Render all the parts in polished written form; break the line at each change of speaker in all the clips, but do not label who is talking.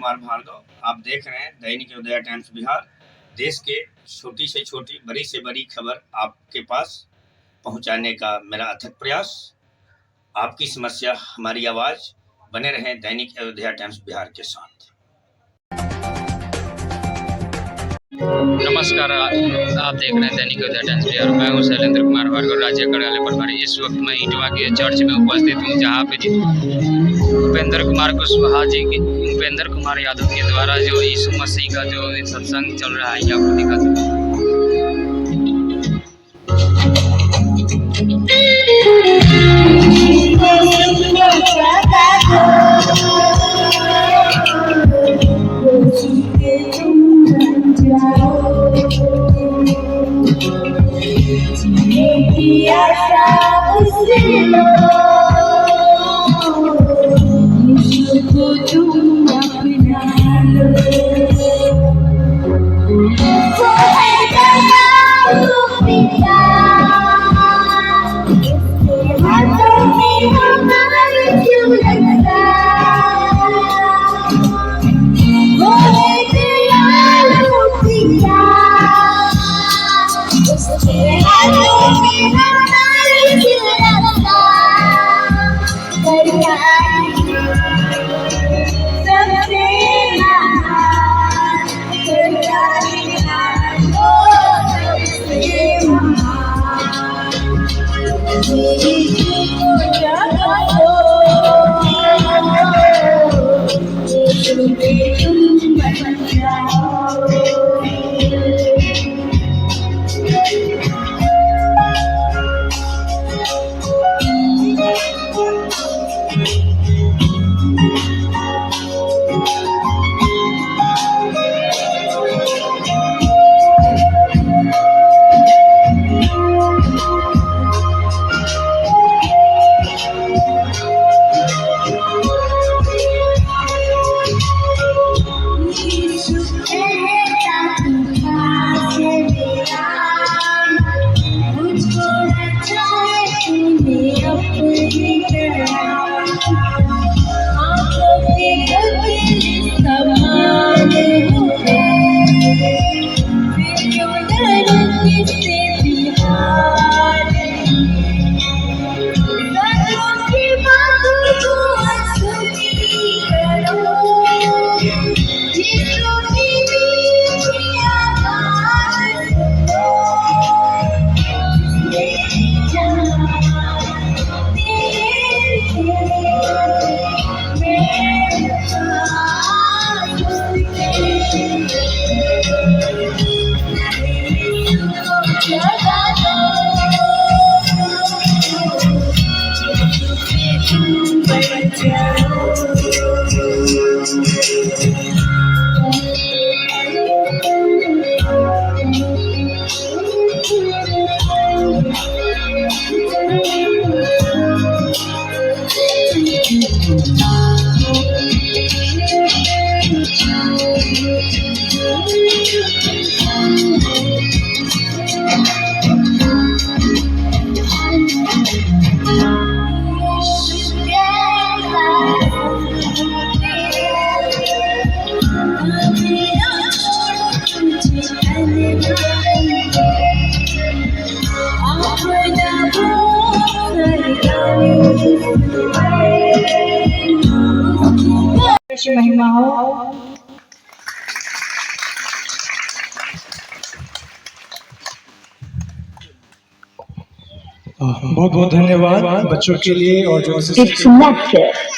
कुमार भार्गव। आप देख रहे हैं दैनिक उदय टाइम्स बिहार। देश के छोटी से छोटी, बड़ी से बड़ी खबर आपके पास पहुंचाने का मेरा अथक प्रयास। आपकी समस्या हमारी आवाज। बने रहें दैनिक अयोध्या टाइम्स बिहार के साथ।
नमस्कार, आप देख रहे हैं दैनिक उदय टाइम्स बिहार। मैं हूं शैलेंद्र कुमार भार्गव, राज्य कार्यालय प्रभारी। इस वक्त मैं इटवा के चर्च में उपस्थित हूं, जहां पे उपेंद्र कुमार यादव के द्वारा जो यीशु मसीह का जो सत्संग चल रहा है, आपको दिखाते हैं।
महिमा हो।
बहुत बहुत धन्यवाद बच्चों के लिए। और जो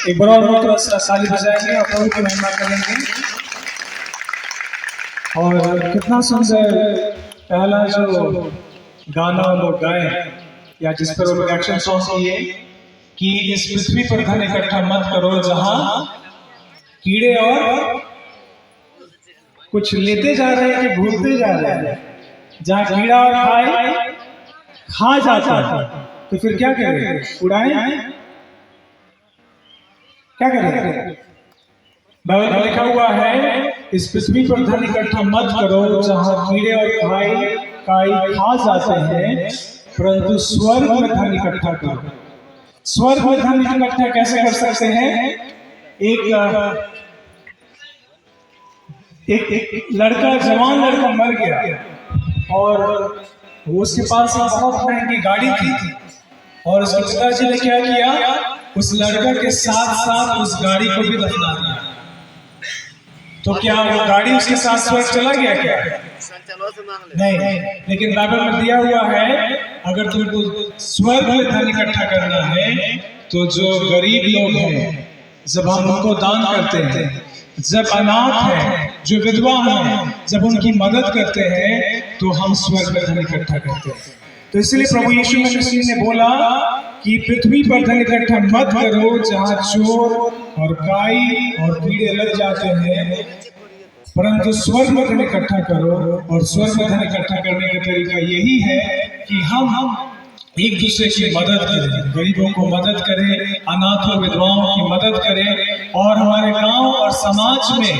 एक बार और ताली बजाएंगे और प्रभु की महिमा करेंगे। और कितना सुंदर पहला जो गाना लोग गाए, या जिस पर वो एक्शन सॉन्ग किए कि इस पृथ्वी पर धन इकट्ठा मत करो जहां कीड़े और कुछ लेते जा रहे हैं कि भूलते जा रहे हैं। जहाँ कीड़ा और खाए खा जाता है, तो फिर क्या करें? उड़ाएं? क्या करें? बाइबल में लिखा हुआ है, इस पृथ्वी पर धन इकट्ठा मत करो जहाँ कीड़े और काई खा जाते हैं, परंतु स्वर्ग में धन इकट्ठा करो। स्वर्ग में धन इकट्ठा कैसे कर सकते हैं? एक एक लड़का, जवान लड़का मर गया और उसके पास एक बहुत महंगी गाड़ी थी और उसके पिताजी ने क्या किया, उस लड़का के साथ साथ उस गाड़ी को भी दफना दिया। तो क्या वो गाड़ी उसके साथ स्वर्ग चला गया क्या? नहीं, लेकिन बाइबल में दिया हुआ है अगर तुमको स्वर्ग में धन इकट्ठा करना है तो जो गरीब लोग हैं, जब हम उनको दान करते हैं, जब अनाथ है, जो विधवा है, जब उनकी मदद करते हैं तो हम स्वर्ग में धन इकट्ठा करते हैं। तो इसलिए प्रभु यीशु मसीह ने बोला कि पृथ्वी पर धन इकट्ठा मत करो जहाँ चोर और काई और कीड़े लग जाते हैं, परंतु स्वर्ग में धन इकट्ठा करो। और स्वर्ग में धन इकट्ठा करने का तरीका यही है कि हम एक दूसरे की मदद करें, गरीबों को मदद करें, अनाथों विधवाओं की मदद करें। और हमारे गांव और समाज में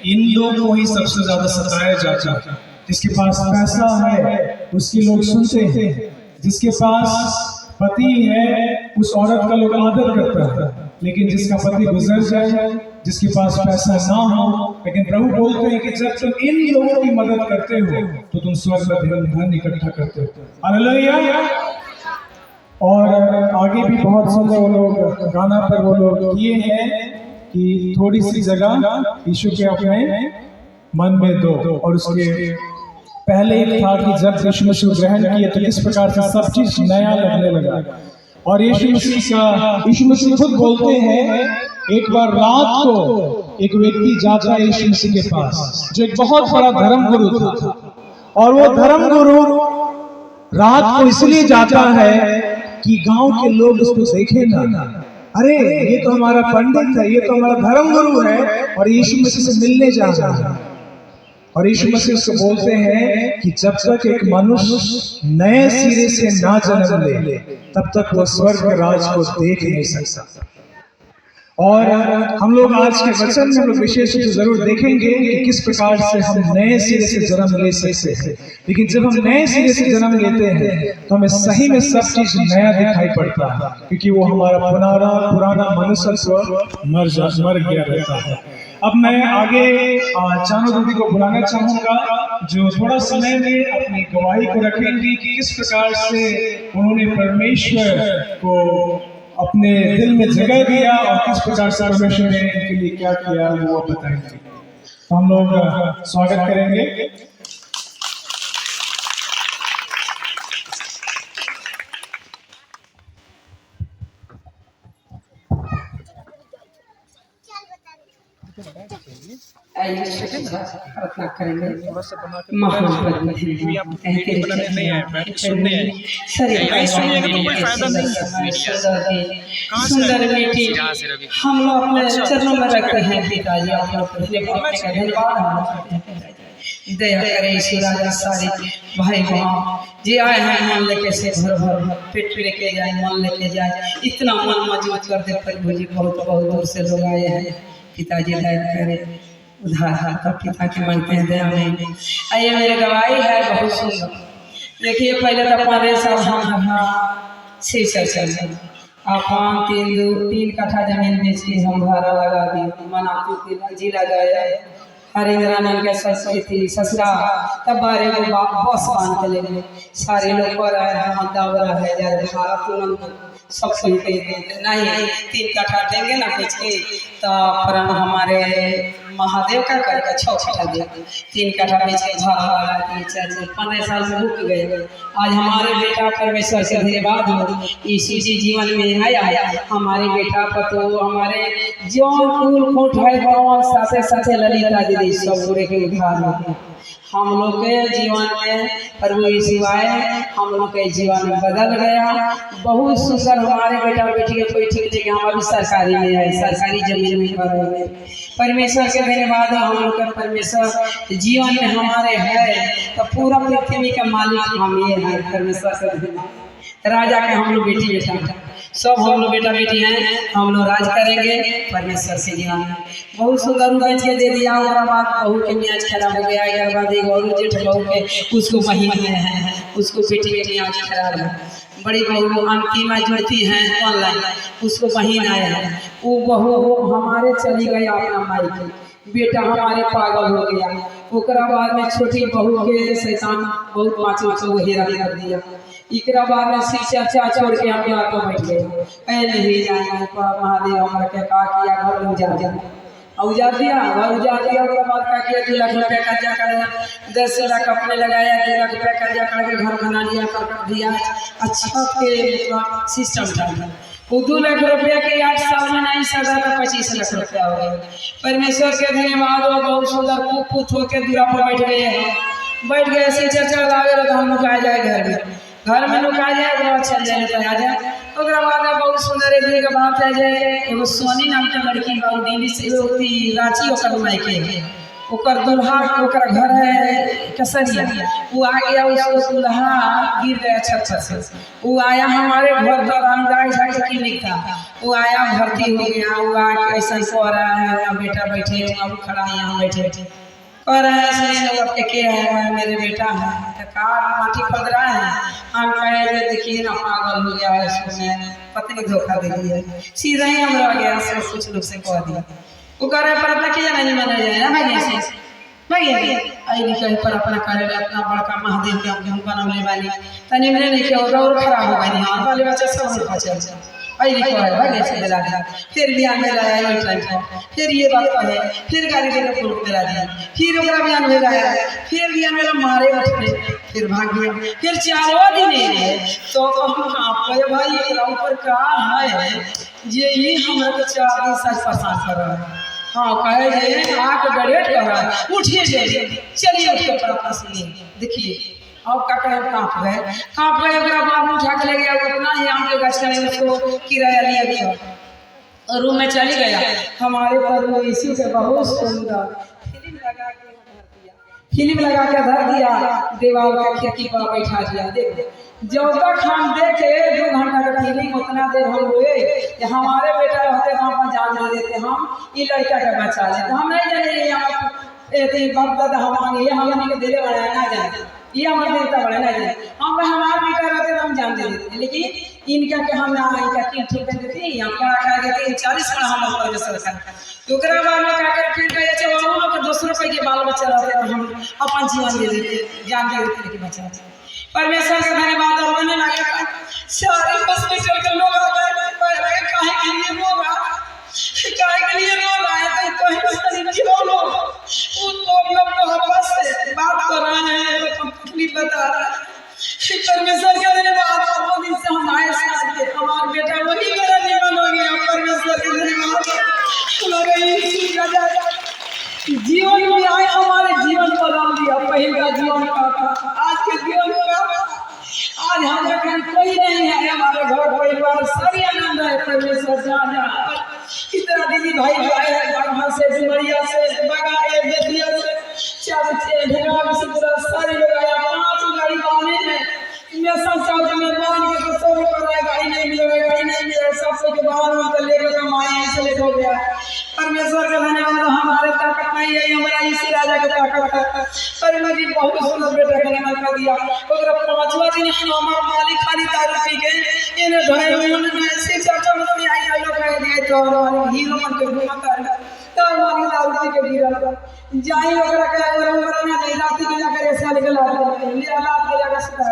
इन लोगों को ही सबसे ज्यादा सताया जाता है। जिसके पास पैसा है उसकी लोग सुनते हैं, जिसके पास पति है उस औरत का लोग आदर करता है, लेकिन जिसका पति गुजर जाए, जिसके पास पैसा ना हो, लेकिन प्रभु बोलते हैं कि जब तुम इन लोगों की मदद करते हो तो तुम स्वर्ग में धन इकट्ठा करते हो। हालेलुया। और आगे भी बहुत सारे वो लोग गाना पर वो लोग किए हैं कि थोड़ी सी जगह यीशु के अपने मन में दो। और उसके पहले एक था कि जब यीशु मसीह ग्रहण किए तो किस प्रकार से सब चीज नया लगने लगा। और यीशु मसीह खुद बोलते हैं, एक बार रात को एक व्यक्ति जाता है यीशु मसीह के पास जो एक बहुत बड़ा धर्म गुरु था। और वो धर्म गुरु रात को इसलिए जाता है कि गांव के लोग उसको देखे ना, अरे ये तो हमारा पंडित है, ये तो हमारा धर्म गुरु है और यीशु मसीह से मिलने जा रहा है। और यीशु मसीह उसको बोलते हैं कि जब तक एक मनुष्य नए सिरे से ना जन्म ले तब तक वो स्वर्ग राज को देख नहीं सकता। और हम लोग आज के वचन में हम लोग विशेष रूप से जरूर देखेंगे कि किस प्रकार से हम नए सिरे से जन्म ले सकते हैं। लेकिन जब हम नए सिरे से जन्म लेते हैं तो हमें सही में सब चीज नया दिखाई पड़ता है, क्योंकि वो हमारा पुराना मनुष्यत्व मर गया रहता है। अब मैं आगे चानो दीदी को बुलाना चाहूंगा जो थोड़ा समय में अपनी गवाही को रखेंगी कि किस प्रकार से उन्होंने परमेश्वर को अपने दिल में जगह दिया और किस प्रकार से परमेश्वर ने इनके लिए क्या किया वो बताएंगे। तो हम लोग स्वागत करेंगे।
प्रार्थना करेंगे। महान सुंदर मीठी हम लोग अपने चरणों में रखते हैं पिताजी, आप लोग धन्यवाद दया करे राजा। सारे भाई बहन जे आए हैं मन लेके से भर पेट लेके जाए, मन लेके जाए, इतना मन मजबूत कर दे प्रभु जी। बहुत बहुत दूर से लोग आए हैं पिताजी, दया करे उधार हाथ पिता के मांगते हैं दया में। आइए मेरे गवाही है बहुत सुंदर। देखिए पहले तो 15 साल हम आप 3 कट्ठा जमीन बेच के हम भाड़ा लगा दी, मना जिला गए हरिंद्रानंद के ससुर थी ससुरा, तब बारे में बस बांध के ले गए। सारे लोग पर हम दावरा है यार भाड़ा तुरंत सब कोई नहीं 3 कट्ठा देंगे ना बेच के, तो परम हमारे महादेव का करके 6 कट्ठा दे 3 कट्ठा बेच के भाड़ा 15 साल से रुक गए। आज हमारे बेटा परमेश्वर से धन्यवाद हो, इसी जीवन में आया हमारे बेटा पर तो हमारे जौन फूल फूट है भगवान साथे साथे ललिता दीदी सब पूरे के उद्धार होते हम लोग के जीवन में प्रभु यीशु आए, हम लोग के जीवन में बदल गया। बहुत सुंदर हमारे बेटा बेटी के कोई ठीक नहीं, हम अभी सरकारी में है, सरकारी जमीन में कर रहे हैं। परमेश्वर के धन्यवाद हम लोग का परमेश्वर जीवन में हमारे है, तो पूरा पृथ्वी का मालिक हम ये है परमेश्वर से धन्यवाद। राजा के हम लोग बेटी बेटा सब हम लोग बेटा बेटी हैं, हम लोग राज करेंगे परमेश्वर से जीवन में। बहुत सुंदर बेच के दे दिया, उसके बाद बहू के मियाज खराब हो गया, एक बाद एक और जेठ बहू के उसको महीने में है, उसको बेटी के मियाज खराब है। बड़ी बहू अंतिम जोड़ती हैं ऑनलाइन, उसको बहन आए हैं, वो बहू हमारे चली गई अपना माई के बेटा हमारे पागल हो गया। ओकरा बाद में छोटी बहू के शैतान बहुत माची को हेरा कर दिया। इकरा बाद में श्री चर्चा छोड़ के हम यहाँ पर बैठ गए। ऐ नहीं जाना महादेव हमारा क्या कहा किया घर उजाड़ दिया, उजाड़ दिया घर उजाड़ दिया। उसके बाद क्या किया 2 लाख रुपया कर्जा कर 10 लाख अपने लगाया, 2 लाख रुपया कर्जा करके घर बना लिया, कर दिया। अच्छा के सिस्टम था वो 2 लाख रुपया के 8 साल में नहीं सजा तो 25 लाख रुपया हो गया। परमेश्वर के धन्यवाद हो, बहुत सुंदर पुत होकर दूरा पर बैठ गए हैं। बैठ गए श्री चर्चा लागे तो हम लुका जाए घर में लुका जाए तो चल जाए तो आ जाए। ओकरा बाद में बहुत सुंदर एक दिन के बात है जे एगो सोनी नाम के लड़की बा दिल्ली से होती रांची ओकर मायके ओकर दुल्हा ओकर घर है कसरिया। वो आ गया, उसको दुल्हा गिर गया छत से। वो आया हमारे घर पर रामदास झा के क्लिनिक था। वो आया भर्ती हो गया। वो आके ऐसा कह रहा है बेटा बैठे अब खड़ा है यहाँ बैठे कह रहा है के है मेरे बेटा है तो कार माटी खोद रहा है। हम कहे देखिए ना पागल हो गया है, उसने पत्नी धोखा दे दिया। सीधा ही हम रह गया सब कुछ लोग से कह दिया। वो कह रहे पर किया नहीं माना जाए ना भाई से भाई आई कहीं पर अपना करे अपना बड़का महादेव के हम बनौले वाली तनी मैंने नहीं किया और खराब हो गई। हाँ बाले बच्चा सब बचे आई भागे से दिला दिया। फिर बयान में लाया वही टाइम फिर ये बात कहे फिर गाड़ी देकर पुल दिला दिया। फिर ओकरा बयान में लाया फिर बयान में मारे उठे फिर भाग गया। फिर 4वां दिन तो कहाँ भाई एक ऊपर का है ये ही हमारे 4 दिन से परेशान कर रहा है। हाँ कहे जे आके डरेट कर रहा है उठिए चलिए उसके ऊपर अपना सुनिए देखिए अब का करें काँप गए ओकरा बाद में उठा के ले गया। उतना ही आम के गाछ करे उसको किराया लिया गया और रूम में चली गया। हमारे पर वो इसी से बहुत सुंदर फिल्म लगा के धर दिया दीवार के खिड़की पर बैठा दिया। देख जब तक हम देखे 2 घंटा का फिल्म उतना देर हम हुए हमारे बेटा रहते तो हम जान दे देते। हम ये लड़का का बचा लेते हम नहीं जाने बाप दादा हमारे हमने के दिले बढ़ाया ना जाए ये हमारे देवता बड़ा ना जाए। हम हमारे बेटा रहते तो हम जान दे देते लेकिन इनका के हम ना इनका ठीक कर देते हम क्या खा देते 40 पर हम ऊपर के सरकार तो ओकरा बाद में का कर फिर कहे छे वो लोग दूसरों के बाल बच्चा रहते तो हम अपन जीवन दे देते जान दे देते लेकिन बचा परमेश्वर का धन्यवाद। और मैंने लगा सारे हॉस्पिटल के लोग आ गए काहे के लिए रो रहा है तो ही लोग वो लोग आपस से बात कर रहे हैं कंपनी बता रहा है। परमेश्वर का धन्यवाद। वो दिन से हम आए साथ के हमारा बेटा वही मेरा जीवन हो गया। परमेश्वर का धन्यवाद। जीवन में आए हमारे जीवन बदल दिया। पहले का जीवन का था आज के जीवन का आज हम कोई नहीं है हमारे घर परिवार सारी आनंद है। परमेश्वर जाना कितना दीदी भाई आए हैं से डुमरिया से बगाए बेतिया से चार ढेरा से पूरा सारी लोग आया 5 गाड़ी आने हैं मैं सब में मान के तो सब कर रहा है गाड़ी नहीं मिलेगा सबसे के बाहर हम तो लेकर कमाए ऐसे ले हो गया। परमेश्वर का धन्यवाद। हमारे ताकत नहीं है हमारा इसी राजा का ताकत है। पर मुझे बहुत सुंदर बेटा का नाम कर दिया। ओकरा 5वां दिन हमारा मालिक खाली दारू पी गए इन्हें ढाई में से चर्चा में आई लोग कह दिए तो हीरो मन के घुमाता है तो मालिक दारू पी के गिरा जाई ओकरा का ओकरा ना रात के जाकर ऐसा निकला ले रात के जाकर सुता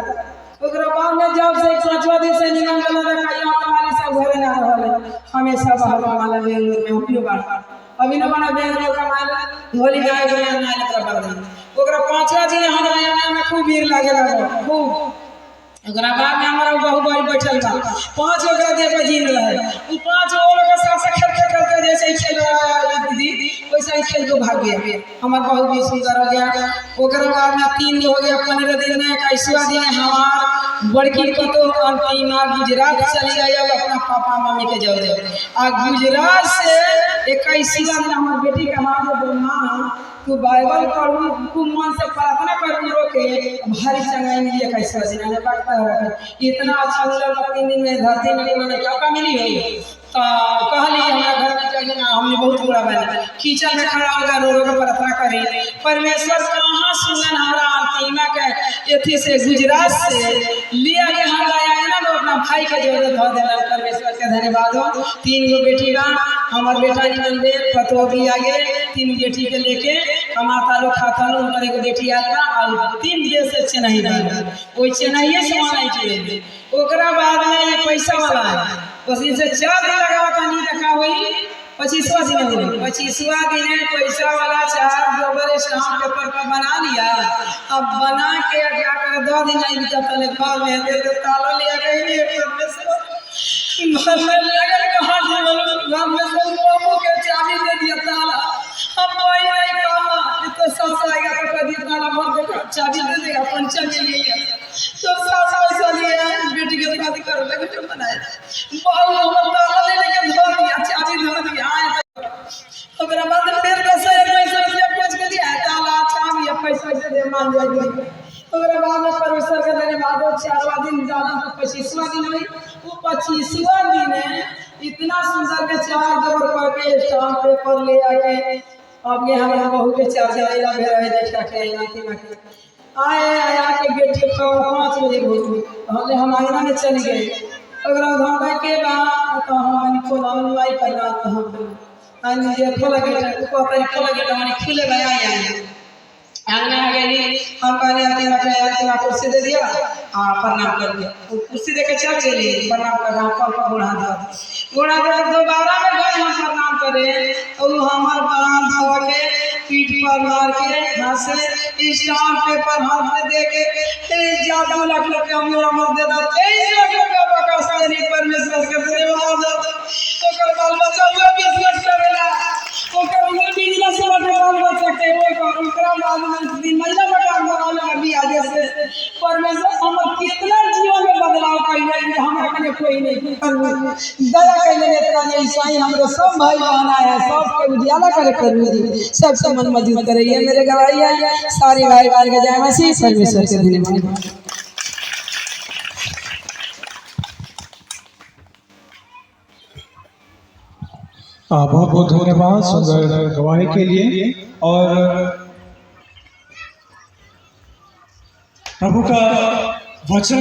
ओकरा बाद में जब से 5वां दिन से निकल गया कहिया हमारे सब घरे ना रहले हमेशा बाहर वाला बेंगलोर में उपयोग अभी न बना बेंगलोर का माला होली गाय के ना कर बदल ओकरा 5वां दिन हम आया में खूब भीड़ लागेला खूब। ओकरा बाद में हमारा बहु भाई बैठल बा 5 ओकरा दे पे जीन रहे उ 5 वो लोग के साथ खेलते जैसे खेल रहा है दीदी वैसे ही खेल के भाग गया। हमार बहुत भी सुंदर हो गया। ओकरा बाद में 3 हो गया 15 दिन में 21वां दिन हमार बड़की पतो अंतिमा गुजरात चली गई अपना पापा मम्मी के जौरे आ गुजरात से 21वां दिन हमार बेटी के हाथ में मां तू बाइबल पढ़ू तू मन से प्रार्थना करू रोके भारी चंगाई मिली 21वां दिन में लगता है इतना अच्छा मिला 3 दिन में धरती में मैंने क्या मिली है तो कहली हमारा घर में चाहिए ना हमने बहुत बुरा बना कीचड़ में खड़ा होगा रो रो के प्रार्थना करी परमेश्वर कहाँ सुनन हमरा अंतिमा के एथी से गुजरात से लिया के हमरा आया ना तो अपना भाई के जरूरत हो देना परमेश्वर के धन्यवाद हो 3 गो बेटी बा हमार बेटा निमन दे पतो भी आगे 3 बेटी के लेके हम आता लोग खाता लोग हमारे को बेटी आया और 3 देश से चेन्नई गया ओई चेन्नई से माना के ओकरा बाद में ये पैसा वाला है बस इसे 4 दिन लगा था नहीं रखा हुई 25वां दिन हुई 25वां दिन पैसा वाला 4 गोबर स्टाम्प पेपर पर बना लिया अब बना के क्या कर 2 दिन नहीं बीता पहले घर में दे ताला लिया गई परमेश्वर लगन कहाँ घर में सब बाबू के चाबी दे दिया ताला हम कोई नहीं कहा तो सब आएगा तो कभी ताला भर के चाबी दे देगा पंचम के लिए तो सास पैसा लिया बेटी के शादी कर लगे तो बनाए बाबू हमर ताला ले लेके धो दिया चाबी धो दिया ओकरा बाद फिर 10,000 पैसा लिया कुछ के दिया ताला चाबी पैसा दे दे मान जाएगी ओकरा बाद में परमेश्वर के धन्यवाद 4वां दिन जाना तो 25वां दिन हुई वो 25वां दिन इतना सुंदर के 4 गोबर के स्टाम्प पेपर ले आके अब ये हमारा बहू के चार्जर आया मेरा देखा के अंतिम के आया के गेट पे 5 बजे भोर हम आंगना में चल गए अगर धागा के बाद तो हम को ऑनलाइन करना तो हम जे खोला गेट को खोला गेट हमने खुले गया आंगना आ गई हम कहने अंतिम कुर्सी दे दिया प्रणाम कर दिया कुर्सी देके चल चली प्रणाम कर पर गुणा दे दोबारा में गए हम प्रणाम करे और हमार बांध धो के पीठ पर मार के हाथ से स्टाम्प पेपर हाथ में दे के जादू लाख रुपया मेरा मर दे 23 लाख रुपया बकास करी परमेश्वर के धन्यवाद ओकर बाल बच्चा हुआ बिजनेस करेला ओकर उधर बिजनेस में बाल बच्चा के ओकरा बाद में दिन महिला बटा वाला अभी आगे से परमेश्वर हम कितना जीवन में बदलाव कइले हम अपने कोई नहीं दया कइले इतना नहीं सही हमरे सब भाई बहन है सब के उजियाला करे करूंगी सबसे मन मजबूत करिए मेरे गवाही है सारे भाई बहन के जय मसीह परमेश्वर के धन्यवाद
बहुत बहुत धन्यवाद सुंदर गवाही के लिए। और प्रभु का वचन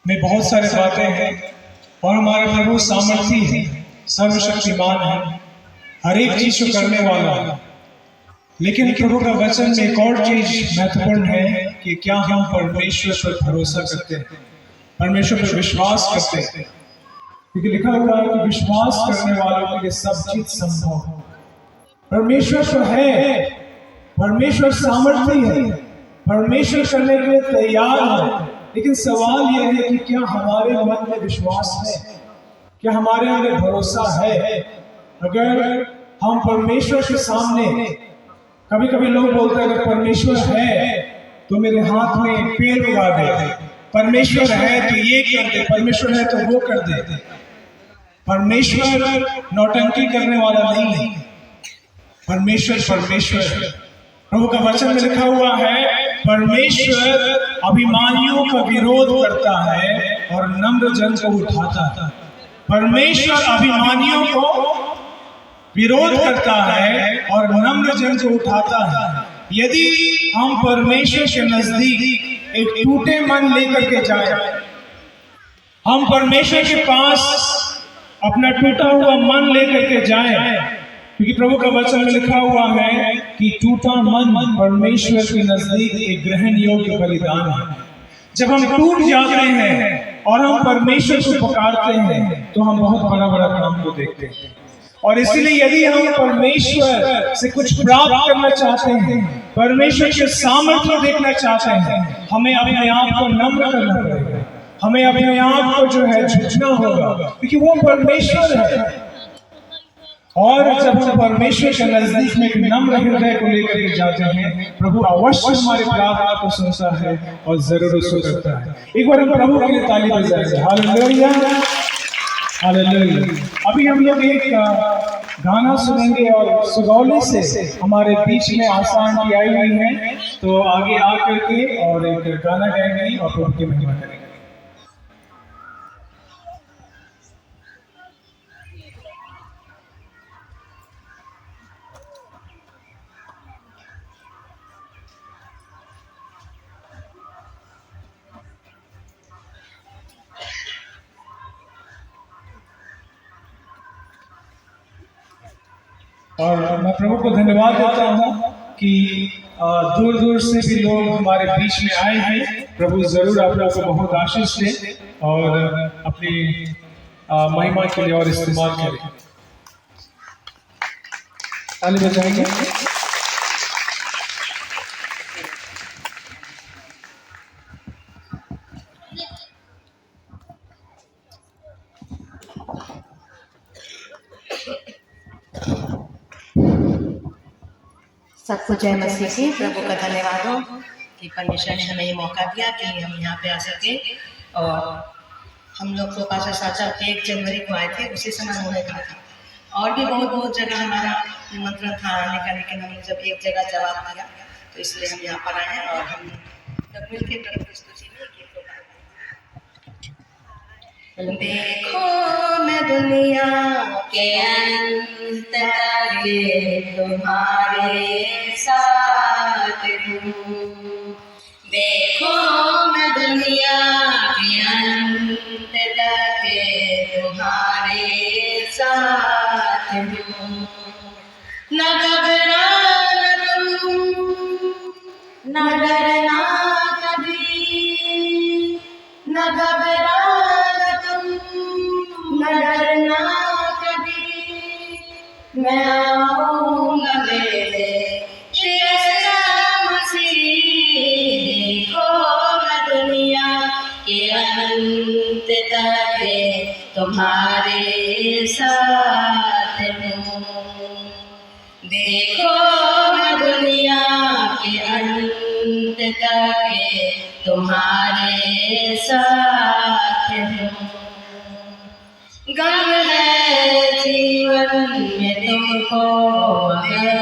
में बहुत सारे बातें हैं और हमारे प्रभु सामर्थी है, सर्वशक्तिमान है, हर एक चीज को करने वाला है। लेकिन प्रभु का वचन में एक और चीज महत्वपूर्ण है कि क्या हम परमेश्वर पर भरोसा करते हैं, परमेश्वर पर विश्वास करते हैं। क्योंकि लिखा हुआ है कि विश्वास करने वालों के लिए सब चीज संभव है। परमेश्वर तो है, परमेश्वर सामर्थी है, परमेश्वर करने के लिए तैयार है। लेकिन सवाल यह है कि क्या हमारे मन में विश्वास है, क्या हमारे अंदर भरोसा है? अगर हम परमेश्वर के सामने, कभी कभी लोग बोलते हैं अगर परमेश्वर है तो मेरे हाथ में पेड़ उगा दे, परमेश्वर है तो ये कर दे, परमेश्वर है तो वो कर दे। परमेश्वर नौटंकी करने वाला नहीं है, परमेश्वर परमेश्वर। प्रभु का वचन में लिखा हुआ है परमेश्वर अभिमानियों का विरोध करता है और नम्र जन को उठाता है। परमेश्वर अभिमानियों को विरोध करता है और नम्र जन को उठाता है। यदि हम परमेश्वर के नजदीक एक टूटे मन लेकर के जाए, हम परमेश्वर के पास अपना टूटा हुआ मन लेकर के जाएं, क्योंकि प्रभु का वचन में लिखा हुआ है कि टूटा मन परमेश्वर के नजदीक एक ग्रहण योग्य बलिदान है। जब हम टूट जाते हैं और हम परमेश्वर को पुकारते हैं तो हम बहुत बड़ा बड़ा काम को देखते हैं। और इसलिए यदि हम परमेश्वर से कुछ प्राप्त करना चाहते हैं, परमेश्वर के सामर्थ्य देखना चाहते हैं, हमें अपने आप को नम्र करना पड़ेगा, हमें अपने आप को जो है झुकना होगा, क्योंकि वो परमेश्वर है। और जब हम परमेश्वर के नजदीक में एक नम्र हृदय को लेकर के जाते हैं, प्रभु अवश्य हमारी प्रार्थना को सुनता है और जरूर उसको करता है। एक बार हम प्रभु के लिए ताली बजाएंगे। Hallelujah hallelujah. अभी हम लोग एक गाना सुनेंगे और सुगौली से हमारे बीच में आशा आंटी आई हुई है, तो आगे आकर के और एक गाना गाएंगे और प्रभु की महिमा करेंगे। और मैं प्रभु को धन्यवाद देता हूँ कि दूर दूर से भी लोग हमारे बीच में आए हैं। प्रभु जरूर आप लोगों को बहुत आशीष दे और अपनी महिमा के लिए और इस्तेमाल करें। ताली बजाएंगे।
सबको जय मसीह की। प्रभु का धन्यवाद हो कि परमेश्वर ने हमें ये मौका दिया कि हम यहाँ पे आ सके। और हम लोग तो पास साचा 1 जनवरी को आए थे, उसी समय होने का था। और भी बहुत जगह हमारा निमंत्रण था आने का, लेकिन हमने जब एक जगह जवाब दिया तो इसलिए हम यहाँ पर आए हैं। और हम सब मिल के प्रभु की स्तुति में गीत गाएं। देखो मैं दुनिया के अंत तक तुम्हारे साथ हूँ। देखो मैं दुनिया के अंत तक तुम्हारे साथ हूँ। न घबराना तुम, न डरना कभी, न घबराना तुम, न डरना कभी। मैं आऊंगा मेरे यीशु मसीह। देखो मैं दुनिया के अंत तक तुम्हारे साथ हूँ। देखो मैं दुनिया के अंत तक तुम्हारे साथ हूँ। गम है जीवन में तुमको मगर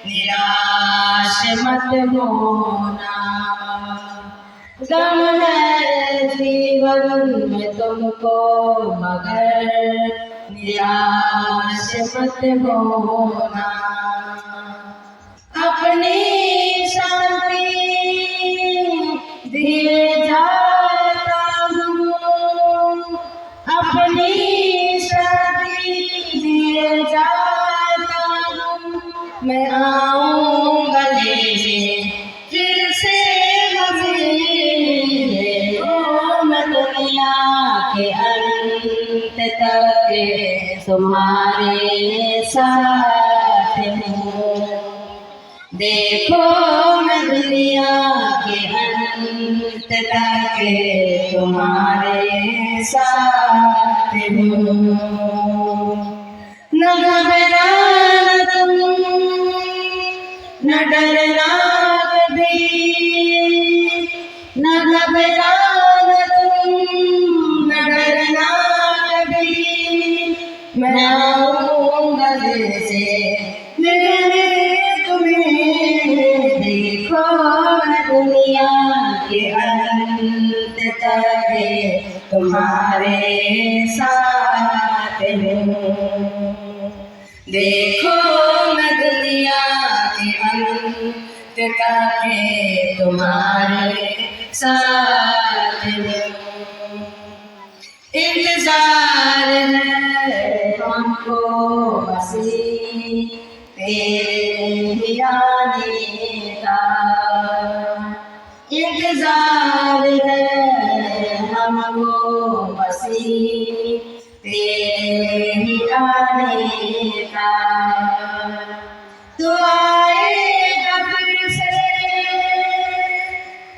निराश मत होना। गम है जीवन में तुमको मगर निराश मत होना। अपनी शांति दिए जाता हूँ, अपनी शांति दिए जाता हूँ। मैं आऊंगा लेने फिर से मज़ीद। देखो मैं दुनिया के अंत तक तुम्हारे साथ हूँ। देखो मैं दुनिया के अंत तक तुम्हारे साथ हूँ। न घबराना तुम, न डरना कभी, न घबराना तुम, न डरना कभी। मैं आऊंगा जैसे मिलने तुम्हें। देखो मैं दुनिया के अंत तक तुम्हारे साथ हूँ। देखो मैं दुनिया के अंत तक तुम्हारे साथ हूँ। इंतजार है हमको मसीह तेरे आने का। इंतजार है हमको मसीह तेरे आने का। तो आएगा फिर से,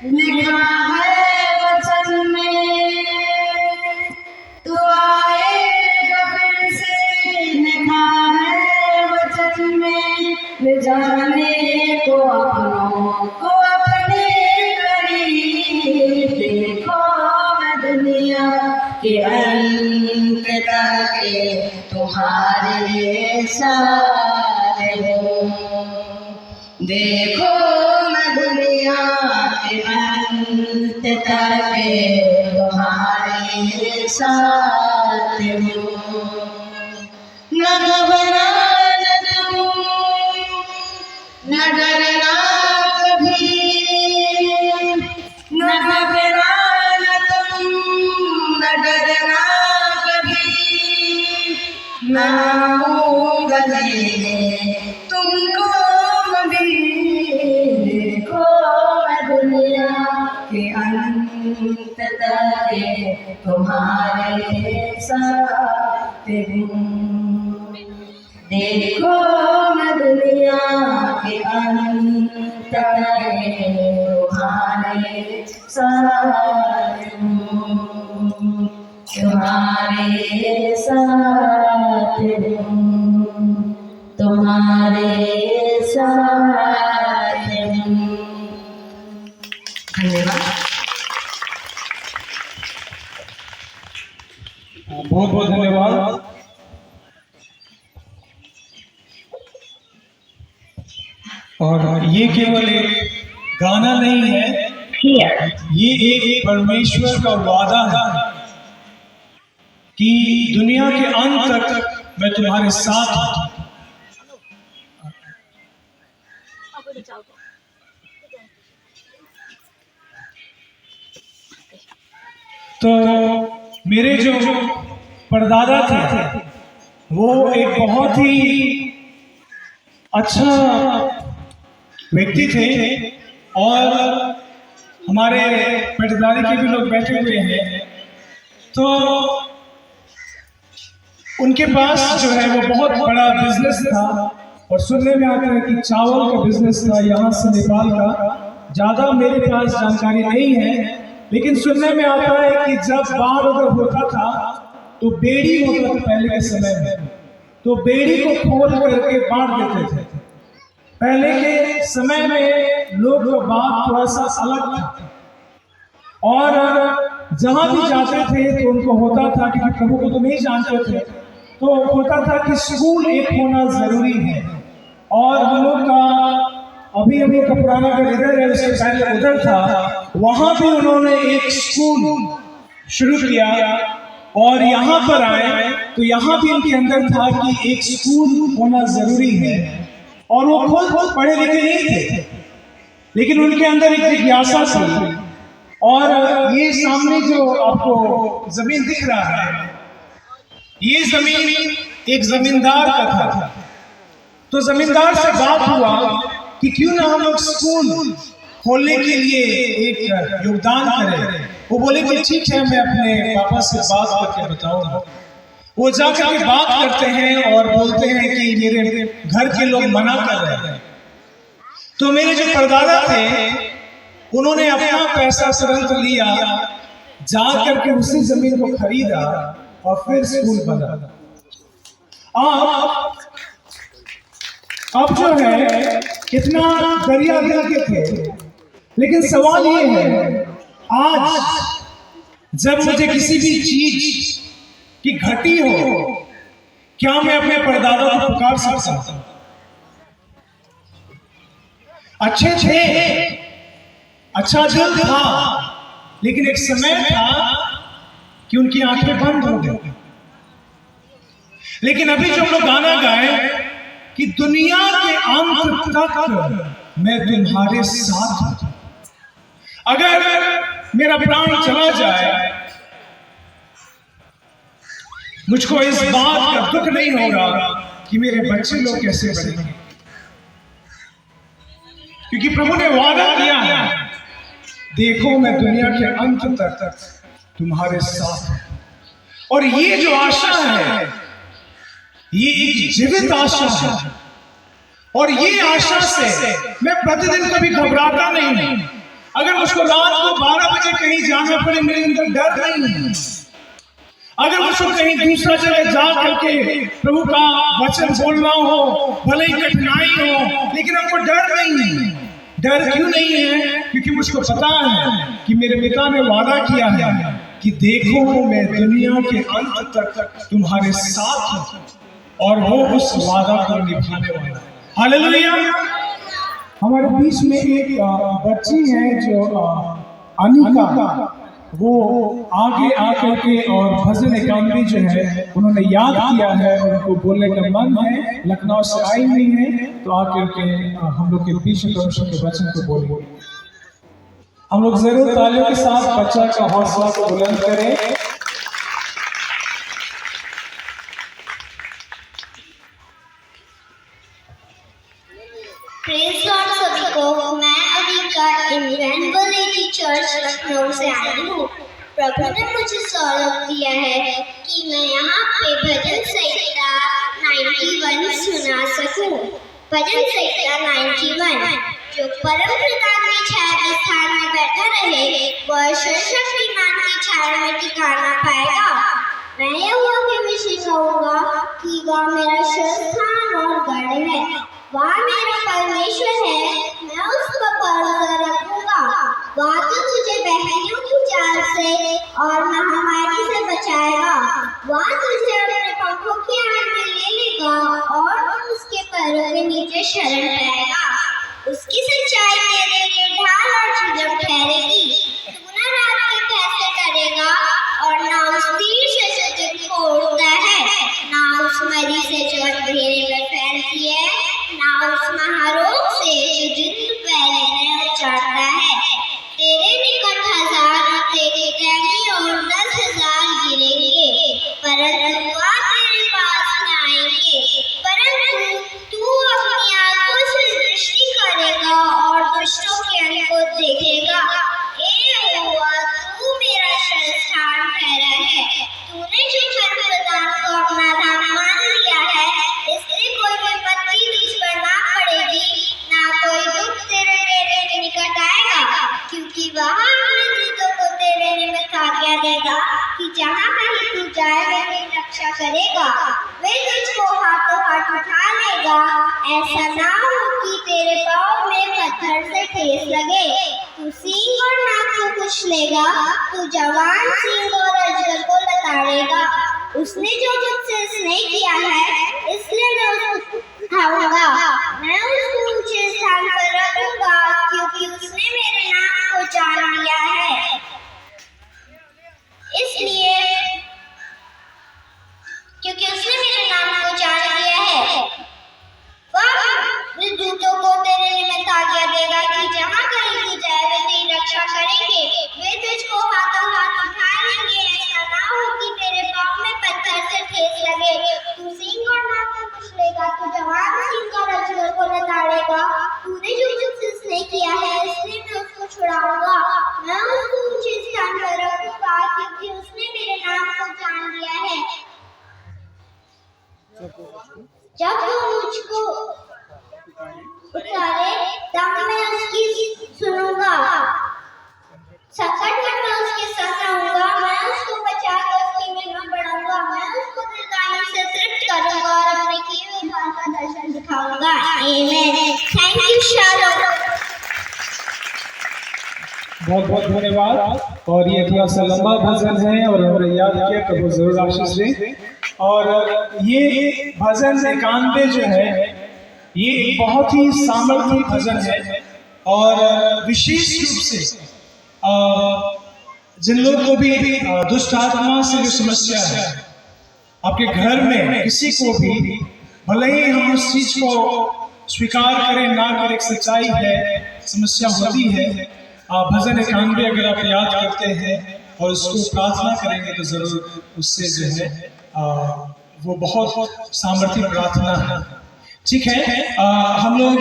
लिखा है वचन में। तो आएगा फिर से, लिखा है वचन में। ले जाने को अपनों को अपने करीब। देखो मैं दुनिया के अंत तक तुम्हारे साथ हूँ। देखो मैं दुनिया के अंत तक तुम्हारे साथ हूँ। न घबराना तुम, न डरना कभी, न घबराना तुम, न डरना कभी। मैं आऊंगा तुमको कभी देखो मैं दुनिया के अंत तक तुम्हारे साथ हूँ। देखो मैं दुनिया के अंत तक तुम्हारे साथ हूँ, तुम्हारे साथ हूँ, तुम्हारे साथ हूँ। धन्यवाद।
बहुत बहुत धन्यवाद। और ये केवल एक गाना नहीं है, ये एक परमेश्वर का वादा है कि दुनिया के अंत तक मैं तुम्हारे साथ हूं। तो मेरे जो परदादा थे वो एक बहुत ही अच्छा व्यक्ति थे और हमारे पटदारी के भी लोग बैठे हुए हैं। तो उनके पास जो है वो बहुत बड़ा बिजनेस था और सुनने में आता है कि चावल का बिजनेस था यहाँ से नेपाल का। ज़्यादा मेरे पास जानकारी नहीं है, लेकिन सुनने में आता है कि जब बाढ़ अगर होता था तो बेड़ी होता था पहले के समय में, तो बेड़ी को खोल करके बांट देते थे। पहले के समय में लोग का बात थोड़ा सा अलग था और जहां भी जाते थे तो उनको होता था कि प्रभु को तो नहीं जानते थे, तो होता था कि स्कूल एक होना जरूरी है। और हम लोग का अभी का पुराना घर इधर है, उससे पहले उधर था, वहां भी उन्होंने एक स्कूल शुरू किया और यहाँ पर आए तो यहाँ भी इनके अंदर था कि एक स्कूल होना जरूरी है। और वो खुद पढ़े लिखे नहीं थे, लेकिन उनके अंदर एक जिज्ञासा थी। और ये सामने जो आपको जमीन दिख रहा है, ये जमीन एक जमींदार का था। तो जमींदार से बात हुआ कि क्यों ना हम लोग स्कूल खोलने के लिए एक योगदान करें। वो बोले कि ठीक है, मैं अपने पापा से बात करके बताऊंगा। वो जाकर के बात करते हैं और बोलते हैं कि मेरे घर के लोग मना कर रहे हैं। तो मेरे जो परदादा थे उन्होंने अपना पैसा तुरंत लिया, जा करके उसी जमीन को खरीदा और फिर स्कूल बना। अब जो है कितना दरिया दिल के थे, लेकिन सवाल ये है, आज जब मुझे किसी भी चीज की घटी हो, क्या मैं अपने परदादा को पुकार सकता हूं? अच्छे थे, अच्छा दिल था, लेकिन एक समय था कि उनकी आंखें बंद हो गई। लेकिन अभी जो हम लोग गाना गाए कि दुनिया के अंत तक मैं तुम्हारे साथ हूं, अगर मेरा प्राण चला जाए मुझको इस बात का दुख नहीं होगा कि मेरे बच्चे लोग कैसे बनेंगे, क्योंकि प्रभु ने वादा किया है, देखो मैं दुनिया के अंत तक तुम्हारे साथ हूं। और ये जो आशा है, ये एक जीवित आशा है, और ये आशा से मैं प्रतिदिन कभी घबराता नहीं हूं। अगर मुझको रात को 12 बजे कहीं जाना पड़े, मेरे अंदर डर नहीं है। अगर मुझको कहीं दूसरा जगह जा करके प्रभु का वचन बोलना हो, भले ही कठिनाई हो, लेकिन हमको डर नहीं है। डर क्यों नहीं है? क्योंकि मुझको पता है कि मेरे पिता ने वादा किया है कि देखो मैं दुनिया के अंत तक तुम्हारे साथ हूं, और वो उस वादा को निभाने वाला है। हालेलुया। हमारे बीच में एक बच्ची है जो अनिका, वो आगे आकर के और भजन एकांती जो है उन्होंने याद किया है और उनको बोलने का मन है, लखनऊ से आई हुई है, तो आकर के हम लोग के बीच परमेश्वर के वचन को बोलेंगे। हम लोग जरूर तालियों के साथ बच्चा का हौसला को बुलंद करें।
प्रेज़ लॉर्ड सभी को। मैं अविका इमैनुअल चर्च लखनऊ से आई हूँ। प्रभु ने मुझे सौलभ दिया है कि मैं यहाँ पे भजन संहिता 91 सुना सकूँ। भजन संहिता 91 जो परम प्रताप की छाया के स्थान में बैठा रहे वह सर्वशक्तिमान की छाया में ठिकाना पाएगा। मैं यहोवा के विषय कहूँगा कि वह मेरा शरण और गढ़ है, वह मेरा परमेश्वर है, मैं उसका भरोसा रखूंगा। वह तो तुझे बहनियों की चाल से और महामारी से बचाएगा। वह तुझे अपने पंखों की आड़ में ले लेगा और उसके पैरों के नीचे शरण पाएगा। उसकी सच्चाई तेरे लिए ढाल और झिलम ठहरेगी। तू न रात के फैसले करेगा और न उस तीर से जो दिन को उड़ता है, न उस मरी से जो अंधेरे में फैलती है, न उस महारोग से जो दिन दोपहर में उचाटता है। तेरे निकट 1000 और तेरे डैनी और 10,000 गिरेंगे, परंतु वह तेरे पास न आएंगे। परंतु तू अपनी आंखों से दृष्टि करेगा और दुष्टों के अंत को देखेगा। यहोवा तू मेरा शरणस्थान ठहरा है। तूने जो परमप्रधान को अपना धाम मान लिया है, इसलिए कोई विपत्ति तुझ पर ना पड़ेगी, ना कोई दुख तेरे डेरे के निकट आएगा, क्योंकि वह अपने दूतों को तेरे निमित्त आज्ञा देगा कि जहाँ कहीं तू जाए वे तेरी रक्षा करेगा। वे तुझको हाथों हाथ उठा लेगा, ऐसा ना हो कि तेरे पाँव में पत्थर से ठेस लगे। तू सींग और नाक को कुचलेगा, तू जवान सींग और अजगर को लताड़ेगा। उसने जो मुझसे स्नेह किया है, इसलिए मैं उसको उठाऊंगा। मैं उसको ऊंचे स्थान पर रखूंगा, क्योंकि उसने मेरे नाम को जान लिया है। इसलिए क्योंकि उसने मेरे नाम को जान लिया है, वह अपने दूतों को तेरे निमित्त आज्ञा देगा कि जहाँ कहीं तू जाए वे तेरी रक्षा करेंगे। वे तुझको हाथों हाथ उठा लेंगे, ऐसा ना हो कि तेरे पाँव में पत्थर से ठेस लगे। तू सींग और नाक को कुचलेगा, तू जवान सींग और अजगर को लताड़ेगा। तूने जो मुझसे स्नेह किया है, इसलिए मैं उसको छुड़ाऊंगा। मैं उसको ऊंचे स्थान पर रखूंगा, क्योंकि उसने मेरे नाम को जान लिया है। जब वो मुझको उतारे तब मैं उसकी सुनूंगा। संकट में मैं उसके साथ रहूंगा। मैं उसको बचाकर उसकी महिमा बढ़ाऊंगा। मैं उसको दीर्घायु से तृप्त करूंगा और अपने किए हुए उद्धार का दर्शन दिखाऊंगा। आमीन। Thank you shalom.
बहुत बहुत धन्यवाद। और ये थोड़ा सा लंबा भजन है और हमने याद किया तो वो जरूर आशीष दें। और ये भजन 91 जो है ये एक बहुत ही सामर्थ्य भजन है और विशेष रूप से जिन लोगों को भी दुष्ट आत्मा से जो समस्या है, आपके घर में किसी को भी, भले ही हम उस चीज को स्वीकार करें ना करें, एक सच्चाई है, समस्या होती है। भजन 91 अगर आप याद करते हैं और उसको प्रार्थना करेंगे तो जरूर उससे जो है वो बहुत सामर्थ्य प्रार्थना है। ठीक है, हम लोग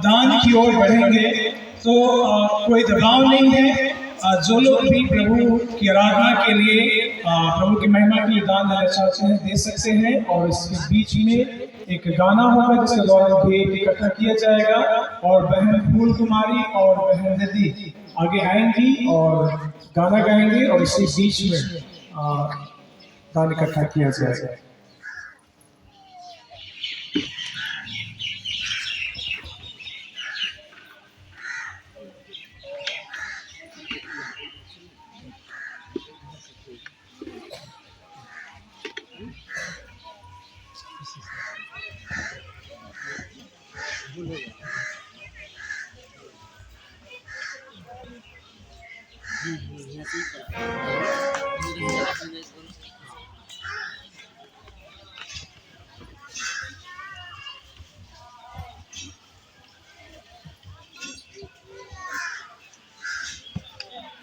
दान की ओर बढ़ेंगे तो कोई दबाव नहीं है। जो लोग भी प्रभु की आराधना के लिए, प्रभु की महिमा के लिए दान देना चाहते हैं दे सकते हैं। और इसके बीच में एक गाना होगा जिसके द्वारा भी इकट्ठा किया जाएगा और बहन फूल कुमारी और बहन दीदी आगे आएंगी और गाना गाएंगे और इसी बीच में दान इकट्ठा किया जाएगा।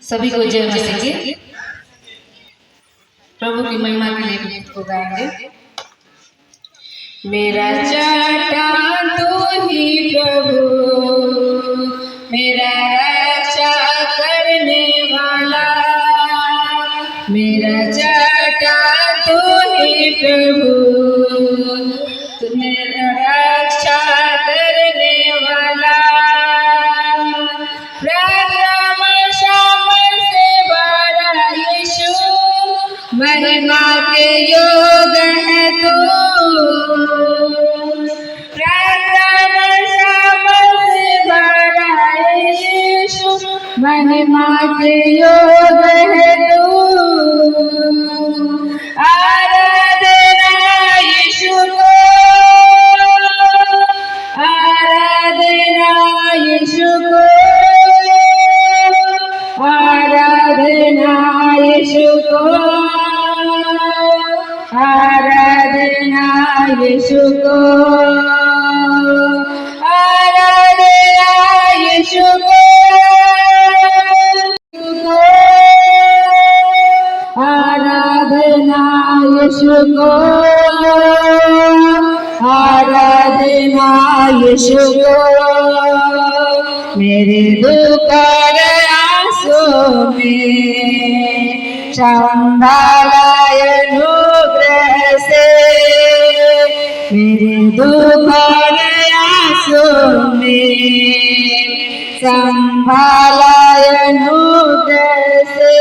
सभी को जय मसीह की। प्रभु की महिमा के लिए गीत को गाएंगे। मेरा चाटा तो ही प्रभु
रक्षा करने वाला, प्रथम शाम से बड़ा यीशु, महिमा के योग है तू। प्रथम शाम से बड़ा यीशु, महिमा के योग है तू। आराधना यीशु को, आराधना यीशु को, आराधना यीशु को, आराधना यीशु को, आराधना यीशु को, आराधना यीशु को, आराधना यीशु को। मेरे दुख और आंसू में संभाला अनुग्रह से, मेरे दुख और आंसू में संभाला अनुग्रह से।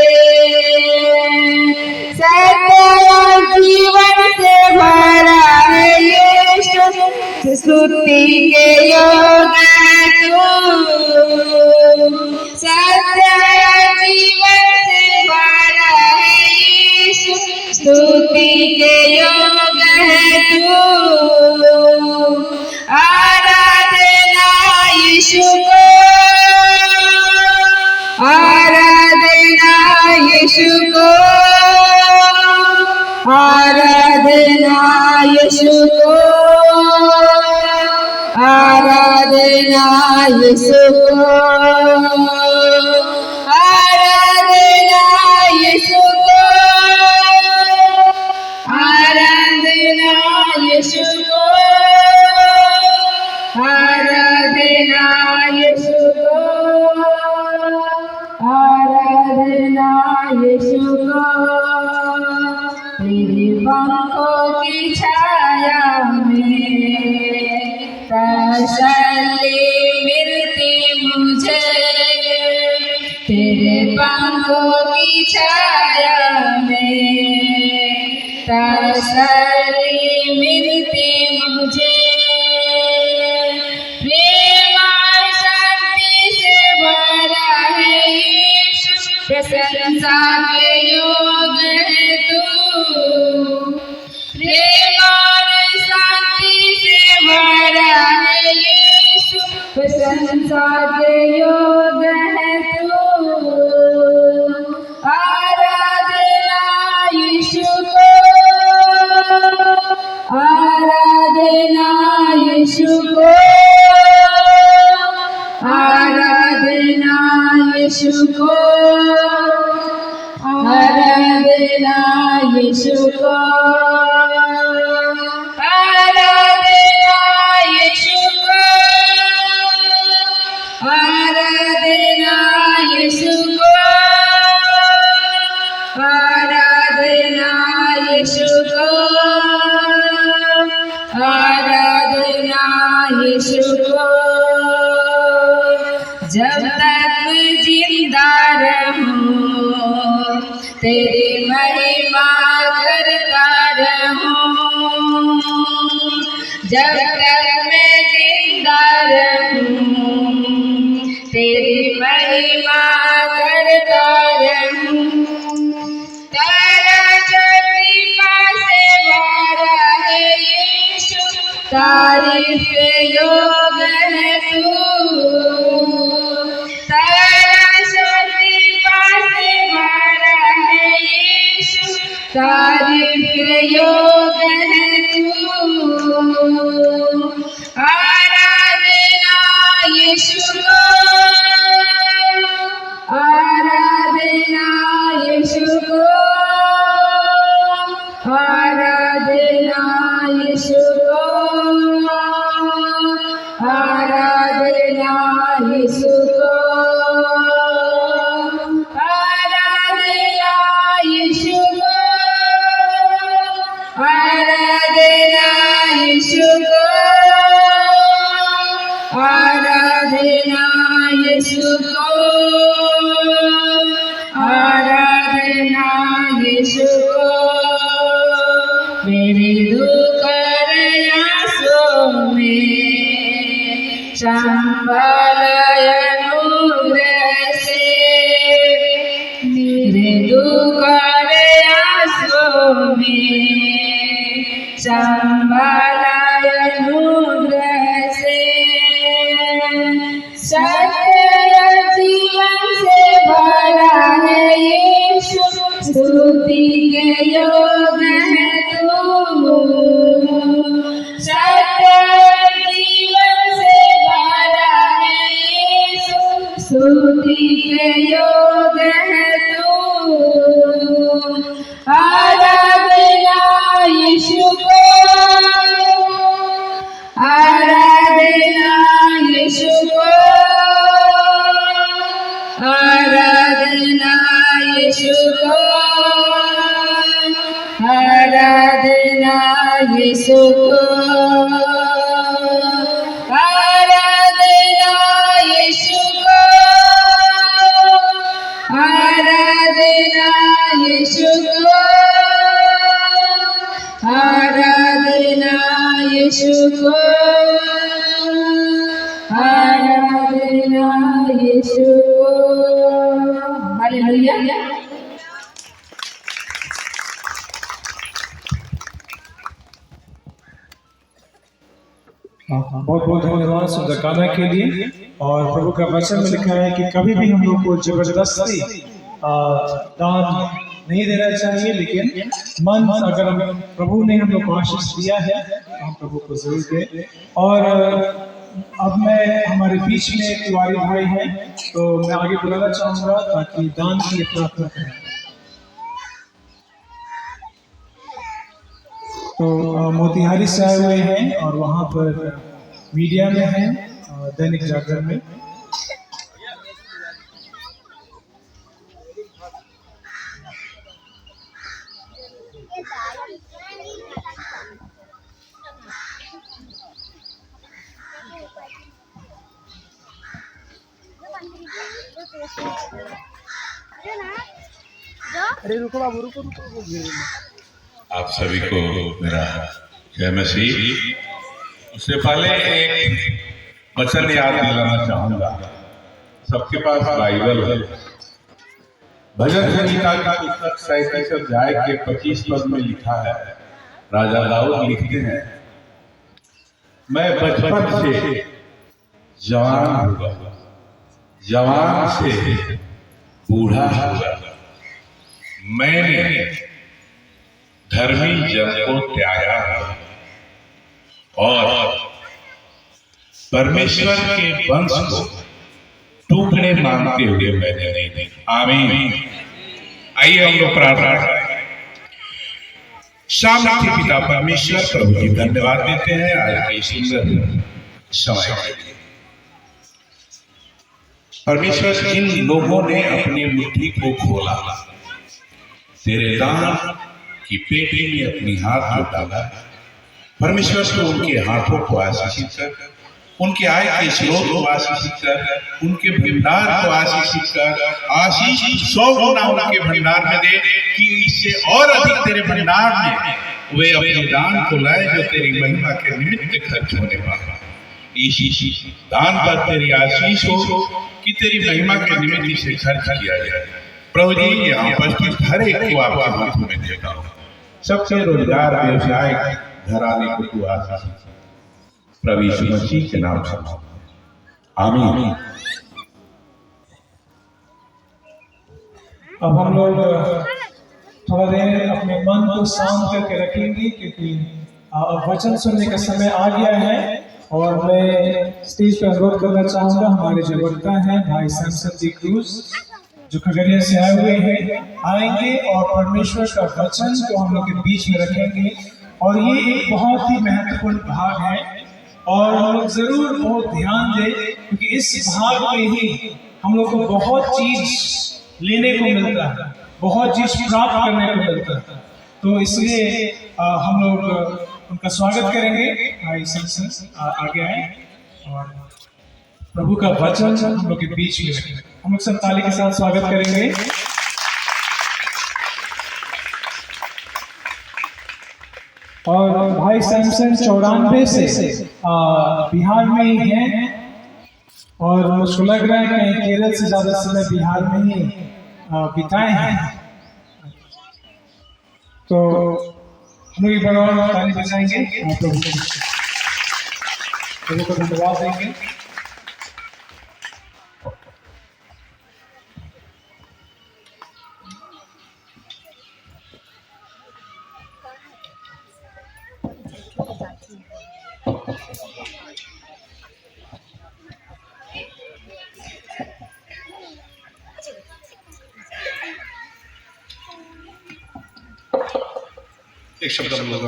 सत्य जीवन से भरा है यीशु, स्तुति के योग है तू। सत्य जीवन से भरा है यीशु, स्तुति के योग है तू। आराधना यीशु को, आराधना यीशु को, आराधना यीशु को, आराधना यीशु को, आराधना यीशु को, आराधना यीशु को, आराधना यीशु को, आराधना यीशु को। तेरे पंखों की छाया में तसल्ली मिलती मुझे, तेरे पंखों की छाया में तसल्ली मिलती मुझे। प्रेम और शांति से भरा है यीशु, प्रशंसा के योग है तू। प्रेम और शांति से भरा है यीशु, प्रशंसा के योग है तू। आराधना यीशु को, आराधना यीशु को, आराधना यीशु को, आराधना यीशु को, आराधना यीशु को, आराधना यीशु को, आराधना यीशु को, आराधना यीशु को। जब तक जिंदा रहूं तेरी महिमा करता रहूं, जब तक मैं जिंदा रहूं तेरी महिमा करता रहूं। तारा कृपा से भरा है यीशु, तारीफ के योग है तू। तारा कृपा से भरा है यीशु, तारीफ के योग है तू। आराधना यीशु को, आराधना यीशु को, आराधना यीशु को, आराधना यीशु को, आराधना यीशु को, आराधना यीशु को, आराधना यीशु को, आराधना यीशु को, मेरे दुख प्रयासों में संभाल अनुग्रह से, मेरे दुख प्रयासों में संभाल अनुग्रह से, सत्य जीवन से भरा है यीशु, स्तुति के योग है तू, सत्य जीवन से भरा है यीशु, स्तुति के योग है तू, आराधना यीशु को, आराधना यीशु को, आराधना यीशु को, आराधना यीशु को, आराधना यीशु को, आराधना यीशु को, आराधना यीशु को, आराधना यीशु को। हालेलुया।
बहुत बहुत धन्यवाद सुंदर गाना के लिए। और प्रभु का वचन में लिखा है कि कभी भी हम लोग को जबरदस्ती दान नहीं देना चाहिए, लेकिन मन अगर प्रभु ने हम लोग को आशीष दिया है तो हम प्रभु को जरूर दें। और अब मैं हमारे बीच में तिवारी भाई हैं, तो मैं आगे बुलाना चाहूँगा ताकि दान के लिए प्रार्थना करें। तो मोतिहारी से आए हुए हैं और वहाँ पर मीडिया में हैं, दैनिक जागरण में।
आप सभी को मेरा जय मसीह। उससे पहले एक वचन याद दिलाना चाहूंगा। सबके पास बाइबल है। भजन संहिता का पुस्तक 37 अध्याय के 25 पद में लिखा है, राजा दाऊद लिखते हैं, मैं बचपन से जवान हुआ, जवान से बूढ़ा हुआ, मैंने धर्मी जन को त्यागा और परमेश्वर के वंश को टुकड़े मांगते हुए मैंने नहीं देखा। आमीन। आइए हम लोग प्रार्थना करें। शाम के पिता परमेश्वर प्रभु जी धन्यवाद देते हैं आज के सुंदर समय के लिए। परमेश्वर, इन लोगों ने अपनी मुट्ठी को खोला, तेरे दान की पेटी में अपनी हाथ को डाला। परमेश्वर को उनके हाथों को आशीषित कर, उनके आय के स्रोत को आशीषित कर, उनके भंडार को आशीषित कर, आशीष 100 गुना उनके भंडार में दे कि इससे और अधिक तेरे भंडार में वे अपने दान को लाए जो तेरी महिमा के निमित्त खर्च होने वाला। इस दान पर तेरी आशीष हो कि तेरी महिमा के निमित्त इसे खर्च किया जाए। प्रभु जी, यहाँ उपस्थित हर एक को आपके हाथों में देता हूँ। सबसे रोजगार, व्यवसाय, घराने को तू आशीष प्रभु यीशु मसीह के नाम से आमीन।
अब हम लोग थोड़ा देर अपने मन को शांत करके रखेंगे, क्योंकि अब वचन सुनने का समय आ गया है। और मैं स्टेज पर अनुरोध करना चाहूँगा, हमारे जो वक्ता हैं भाई सैमसन जी क्रूज, जो खगड़िया से आए हुए हैं, आएंगे और परमेश्वर का वचन को हम लोग के बीच में रखेंगे। और ये एक बहुत ही महत्वपूर्ण भाग है और हम लोग जरूर बहुत ध्यान दें, क्योंकि इस भाग में ही हम लोग को बहुत चीज लेने को मिलता है, बहुत चीज प्राप्त करने को मिलता है। तो इसलिए हम लोग उनका स्वागत करेंगे। भाई सैमसन आगे आए और प्रभु का वचन हम लोग के बीच में रखें। हम लोग सब ताली के साथ स्वागत करेंगे। और भाई सैमसन 94 से बिहार में ही हैं और मुझको लग रहा है कि केरल से ज्यादा समय बिहार में ही बिताए हैं। तो हम लोग एक बार और ताली बजाएंगे, प्रभु को धन्यवाद देंगे।
एक शब्द हम लोग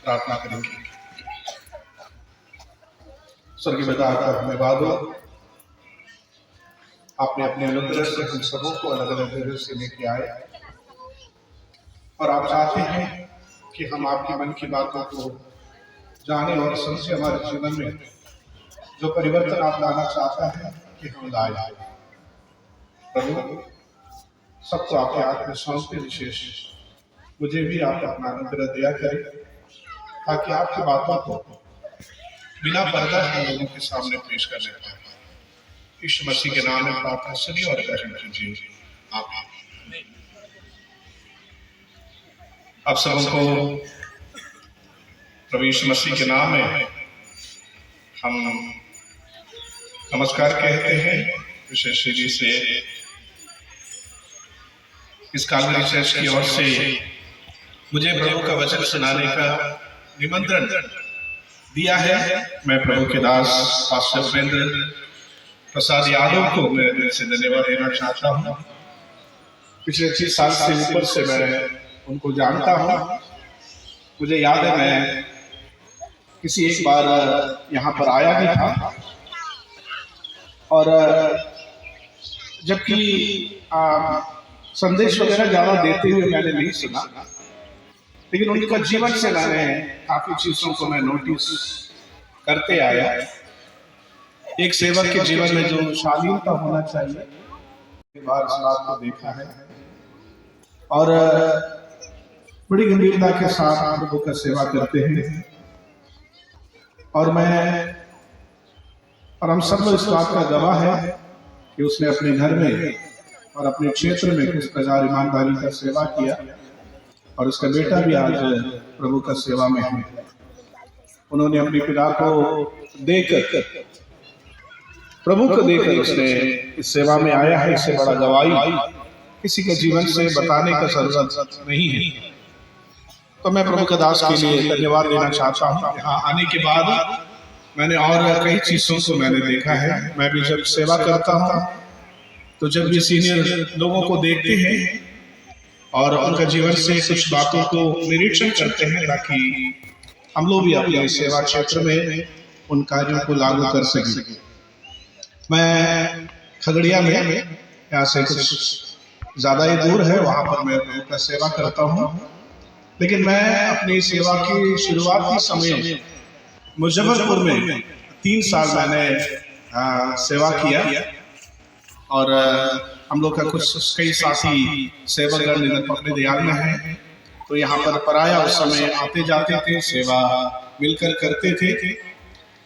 प्रार्थना करेंगे। स्वर्गीय पिता का धन्यवाद हो, आपने अपने अनुग्रह से हम सबों को अलग अलग जगह से लेके आए और आप चाहते हैं कि हम आपके मन की बातों को जाने और समझे। हमारे जीवन में जो परिवर्तन आप लाना चाहता है कि हम लाए। प्रभु सबको आपके हाथ में सौंपते, विशेष मुझे भी आप अपना अनुग्रह दिया करें ताकि आपकी बातों को बिना पर्दा हम लोगों के सामने पेश कर लेते हैं। यीशु मसीह के नाम में प्रार्थना सुनिए और ग्रहण कीजिए। आप सबों को प्रभु यीशु मसीह के नाम में हम नमस्कार कहते हैं। विशेष रूप से इस कालवरी चर्च की ओर से मुझे प्रभु का वचन सुनाने का निमंत्रण दिया है। मैं प्रभु के दास पास्टर उपेंद्र प्रसाद यादव को मैं दिल से धन्यवाद देना चाहता हूँ। पिछले 30 साल से ऊपर से मैं उनको जानता हूँ। मुझे याद है मैं किसी एक बार यहाँ पर आया भी था और जबकि संदेश वगैरह ज्यादा देते हुए मैंने नहीं सुना, लेकिन उनका जीवन से मैंने काफी चीजों को मैं नोटिस करते आया। एक सेवक के जीवन में जो शालीनता होना चाहिए, बार इस बात को देखा है और बड़ी गंभीरता के साथ प्रभु का सेवा करते हैं। और हम सब लोग इस बात का गवाह है कि उसने अपने घर में और अपने क्षेत्र में किस प्रकार ईमानदारी का सेवा किया और उसका बेटा भी आज प्रभु का सेवा में है। उन्होंने अपने पिता को देकर, प्रभु को देकर उसने इस सेवा में आया है। इससे बड़ा गवाही किसी के जीवन से बताने का जरूरत नहीं है। तो मैं प्रभु का दास के लिए धन्यवाद देना चाहता हूँ। यहाँ आने के बाद मैंने और कई चीजों को मैंने देखा है। मैं भी जब सेवा करता हूँ तो जब भी सीनियर लोगों को देखते हैं और उनका जीवन से कुछ बातों को निरीक्षण करते हैं ताकि हम लोग भी अपने सेवा क्षेत्र में उन कार्यों को लागू कर सकें। मैं खगड़िया में यहाँ से कुछ ज्यादा ही दूर है, वहाँ पर मैं प्रभु का सेवा करता हूँ। लेकिन मैं अपनी सेवा की शुरुआती समय मुजफ्फरपुर में 3 साल मैंने सेवा किया और हम लोग का कुछ कई साथी सेवागण इधर पकड़े दयाल में है, तो यहाँ पर पराया उस समय आते जाते थे, सेवा मिलकर करते थे।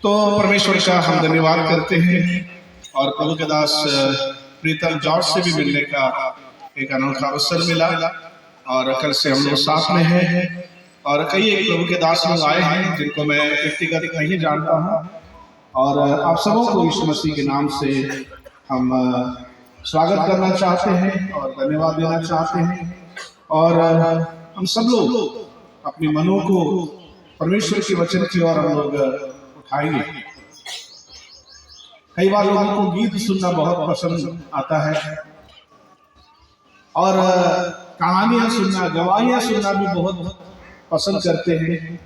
तो परमेश्वर का हम धन्यवाद करते हैं और प्रभु के दास प्रीतम जॉर्ज से भी मिलने का एक अनोखा अवसर मिला और कल से हम लोग साथ में हैं और कई एक प्रभु के दास लोग आए हैं जिनको मैं व्यक्तिगत नहीं जानता हूँ और आप सबों को यीशु मसीह के नाम से हम स्वागत करना चाहते हैं और धन्यवाद देना चाहते हैं। और हम सब लोग अपने मनों को परमेश्वर के वचन की ओर हम लोग उठाएंगे। कई बार लोगों को गीत सुनना बहुत पसंद आता है और कहानियां सुनना, गवाहियां सुनना भी बहुत पसंद करते हैं,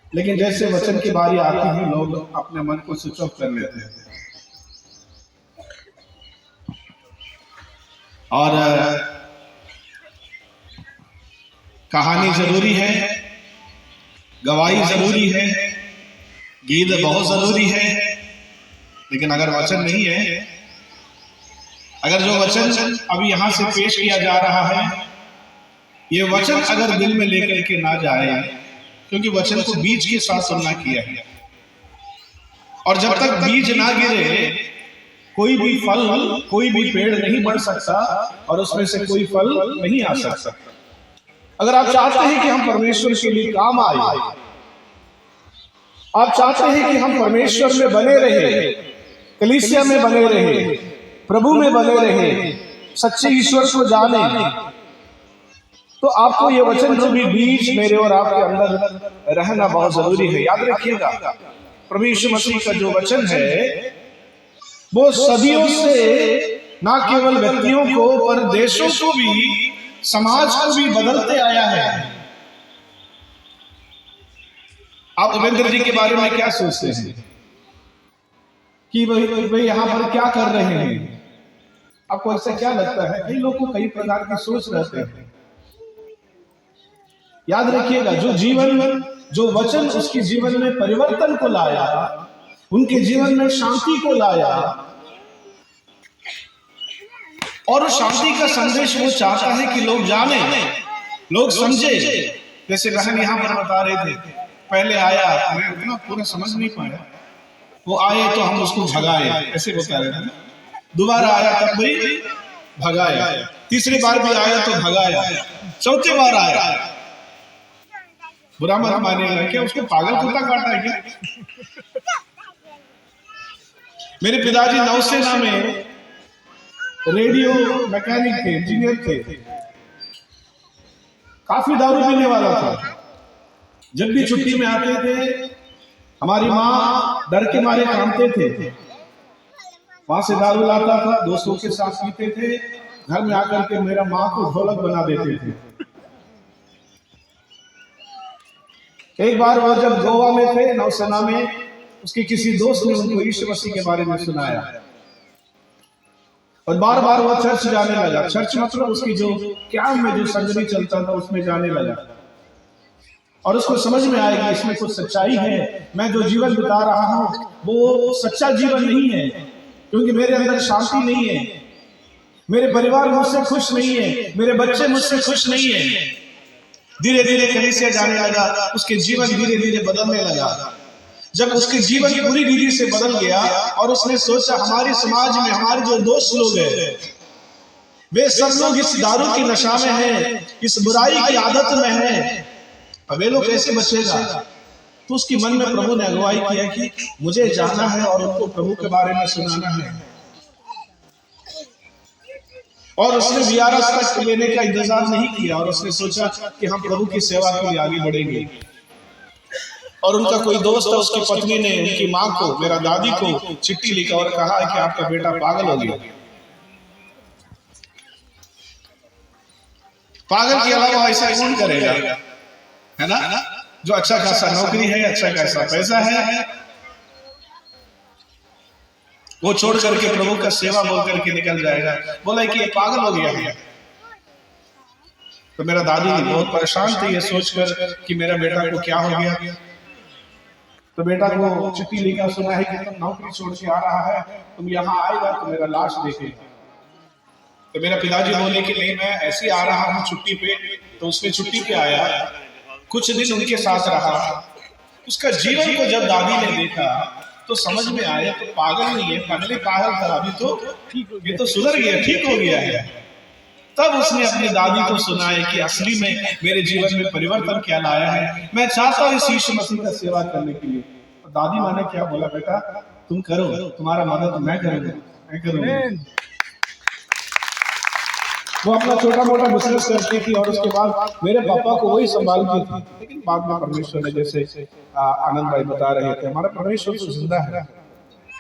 लेकिन जैसे वचन की बारी आती है लोग अपने मन को स्विच ऑफ कर लेते हैं। और कहानी जरूरी है, गवाही जरूरी है, गीत बहुत जरूरी है,
लेकिन अगर वचन नहीं है, अगर जो वचन अभी यहाँ से पेश किया जा रहा है, ये वचन अगर दिल में लेकर के ना जाए, क्योंकि वचन को बीज के साथ सुनना किया है, और जब तक बीज ना गिरे कोई भी फल, कोई भी पेड़ नहीं बढ़ सकता और उसमें से कोई फल नहीं आ सकता। अगर आप चाहते हैं कि हम परमेश्वर के लिए काम आए, आप चाहते हैं कि हम परमेश्वर में बने रहे, कलीसिया में बने रहे, प्रभु में बने रहे, सच्चे ईश्वर को जाने, तो आपको ये वचन रूपी बीज मेरे और आपके अंदर रहना बहुत जरूरी है। याद रखिएगा, प्रभु यीशु मसीह का जो वचन है वो सदियों से ना केवल व्यक्तियों को पर देशों को भी, समाज को भी बदलते आया है। आप उपेंद्र जी के बारे में क्या सोचते हैं कि भाई यहाँ पर क्या कर रहे हैं? आपको ऐसा क्या लगता है? कई लोगों को कई प्रकार की सोच रहते हैं। याद रखिएगा, जो जीवन, जो वचन उसके जीवन में परिवर्तन को लाया, उनके जीवन में शांति को लाया, और शांति का संदेश वो चाहता है कि लोग जाने, लोग समझे। जैसे बहन यहाँ पर बता रहे थे, पहले आया, मैं उतना पूरा समझ नहीं पाया, वो आए तो हम उसको भगाए, ऐसे बता रहे थे। दोबारा आया तब भी भगाया, तीसरी बार भी आया तो भगाया, चौथी बार आया, बुरा मत मानिएगा, क्या उसको पागल कुत्ता काटा है क्या? मेरे पिताजी नौसेना में रेडियो मैकेनिक थे, इंजीनियर थे, काफी दारू पीने वाला था। जब भी छुट्टी में आते थे, हमारी माँ डर के मारे कांपते थे, वहां से दारू लाता था, दोस्तों के साथ पीते थे, घर में आकर के मेरा माँ को ढोलक बना देते थे। एक बार वो जब गोवा में थे, नौसेना में, उसके किसी दोस्त ने उनको यीशु मसीह के बारे में सुनाया, और बार बार वो चर्च जाने लगा। चर्च मतलब उसकी जो क्या में जो संगति चलता था उसमें जाने लगा, और उसको समझ में आया कि इसमें कुछ सच्चाई है, मैं जो जीवन बिता रहा हूँ वो सच्चा जीवन नहीं है, क्योंकि मेरे अंदर शांति नहीं है, मेरे परिवार मुझसे खुश नहीं है, मेरे बच्चे मुझसे खुश नहीं है। धीरे धीरे कलीसिया जाने लगा, उसके जीवन धीरे धीरे बदलने लगा। जब उसके जीवन पूरी रीति से बदल गया और उसने सोचा हमारे समाज में हमारे जो दोस्त लोग हैं वे सब लोग इस दारू की नशा में हैं, इस बुराई की आदत में हैं, अब वे लोग कैसे बचेगा? तो उसके मन में प्रभु ने अगुवाई किया कि मुझे जाना है और उनको प्रभु के बारे में सुनाना है, और उसने वीआरएस तक लेने का इंतजार नहीं किया, और उसने सोचा कि हम प्रभु की सेवा के लिए आगे बढ़ेंगे। और उनका कोई दोस्त है, उसकी पत्नी ने उनकी माँ को, मेरा दादी को चिट्ठी लिखा और कहा कि आपका बेटा पागल हो गया। पागल के अलावा ऐसा कौन करेगा, है ना? जो अच्छा खासा नौकरी है, अच्छा खासा पैसा है, वो छोड़ करके प्रभु का सेवा बोल करके निकल जाएगा। बोला कि ये पागल हो गया है। तो मेरा दादी बहुत परेशान थी ये सोचकर कि मेरा बेटा को क्या हो गया। तो बेटा को चिट्ठी लिखा, सुना है कि तुम नौकरी छोड़ के आ रहा है, तुम यहाँ आएगा तो मेरा लाश देखेगा। तो मेरा पिताजी बोले कि नहीं, मैं ऐसे आ रहा हूँ छुट्टी पे। तो उसने छुट्टी पे आया, कुछ दिन उनके साथ रहा। उसका जीवन को जब दादी ने देखा तो समझ में आया तो पागल नहीं है, पहले पागल था, अभी तो ये तो सुधर गया, ठीक हो गया है। तब उसने अपनी दादी को सुनाया कि असली में मेरे जीवन में परिवर्तन क्या लाया है, मैं चाहता हूँ इस यीशु मसीह का सेवा करने के लिए। तो दादी माँ ने क्या बोला, बेटा तुम करो, तुम्हारा मदद मैं करूँगा, मैं करूँगा। वो अपना छोटा मोटा बिजनेस करती थी और उसके बाद मेरे पापा को वही संभालती थी। लेकिन बाद में परमेश्वर ने, जैसे आनंद भाई बता रहे थे, हमारा परमेश्वर तो जिंदा है।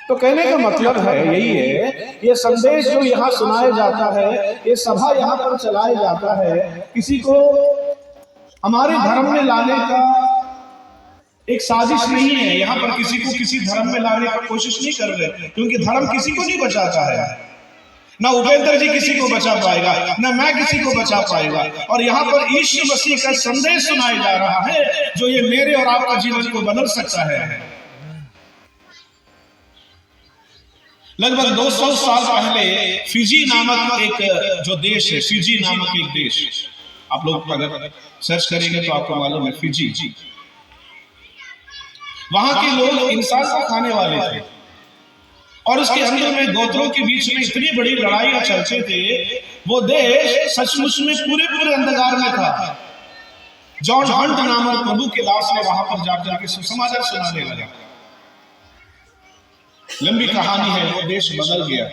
तो कहने का मतलब है यही है, ये संदेश जो यहाँ सुनाया जाता है, ये सभा यहाँ पर चलाया जाता है, किसी को हमारे धर्म में लाने का एक साजिश नहीं है। यहाँ पर किसी को किसी धर्म में लाने का कोशिश नहीं कर रहे, क्योंकि धर्म किसी को नहीं बचाता है। ना उपेंद्र जी किसी को बचा पाएगा, ना मैं किसी को बचा पाएगा। और यहाँ पर यीशु मसीह का संदेश सुनाया जा रहा है जो ये मेरे और आपका जीवन को बदल सकता है। लगभग 200 साल पहले फिजी नामक एक जो देश है, फिजी नामक एक देश, आप लोग अगर सर्च करेंगे तो आपको मालूम है फिजी, वहां के लोग इंसान को खाने वाले थे और उसके अंदर में गोत्रों के बीच में इतनी बड़ी लड़ाइयां चलते थे। वो देश सचमुच में पूरे अंधकार में था। जॉन हंट नामक प्रभु के दास ने वहां पर जाकर के सुसमाचार सुनाने लगा। लंबी कहानी है, वो देश बदल गया।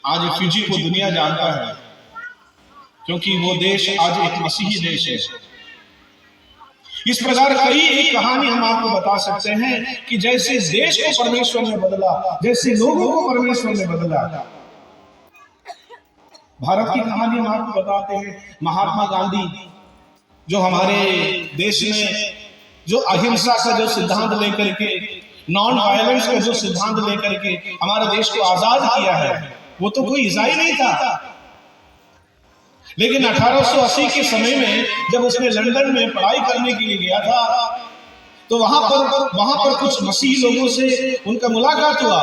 आज फिजी को दुनिया जानता है क्योंकि वो देश आज एक मसीही देश है। इस प्रकार कई एक कहानी हम आपको बता सकते हैं कि जैसे देश को परमेश्वर ने बदला, जैसे लोगों को परमेश्वर ने बदला। भारत की कहानी हम आपको बताते हैं। महात्मा गांधी जो हमारे देश में जो अहिंसा का जो सिद्धांत लेकर के, नॉन वायलेंस का जो सिद्धांत लेकर के हमारे देश को आजाद किया है, वो तो कोई ईसाई नहीं था। लेकिन 1880 के समय में जब उसने लंदन में पढ़ाई करने के लिए गया था, तो वहां पर कुछ मसीही लोगों से उनका मुलाकात हुआ।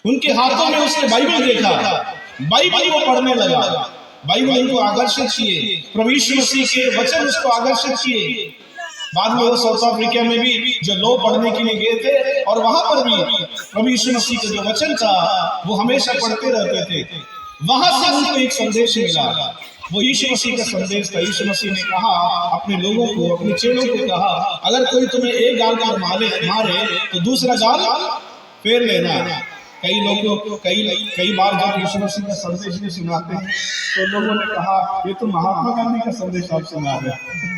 उनके हाथों में उसने बाइबल देखा, बाइबल वो पढ़ने लगा। बाइबल उनको आकर्षित किए, प्रभु यीशु मसीह के वचन उसको आकर्षित किए। बाद में वो साउथ अफ्रीका में भी जो लो पढ़ने के लिए गए थे और वहां पर भी प्रभु यीशु मसीह का जो वचन था वो हमेशा पढ़ते रहते थे। वहां से उनको एक संदेश मिला, वो यीशु मसीह का संदेश था। यीशु मसीह ने कहा अपने लोगों को, अपने चेलों को कहा, अगर कोई तुम्हें एक गाल पर मारे तो दूसरा गाल फेर लेना। कई लोगों को कई बार जब यीशु मसीह का संदेश भी सुनाते हैं तो लोगों ने कहा ये तो महात्मा गांधी का संदेश आप सुना रहे हैं।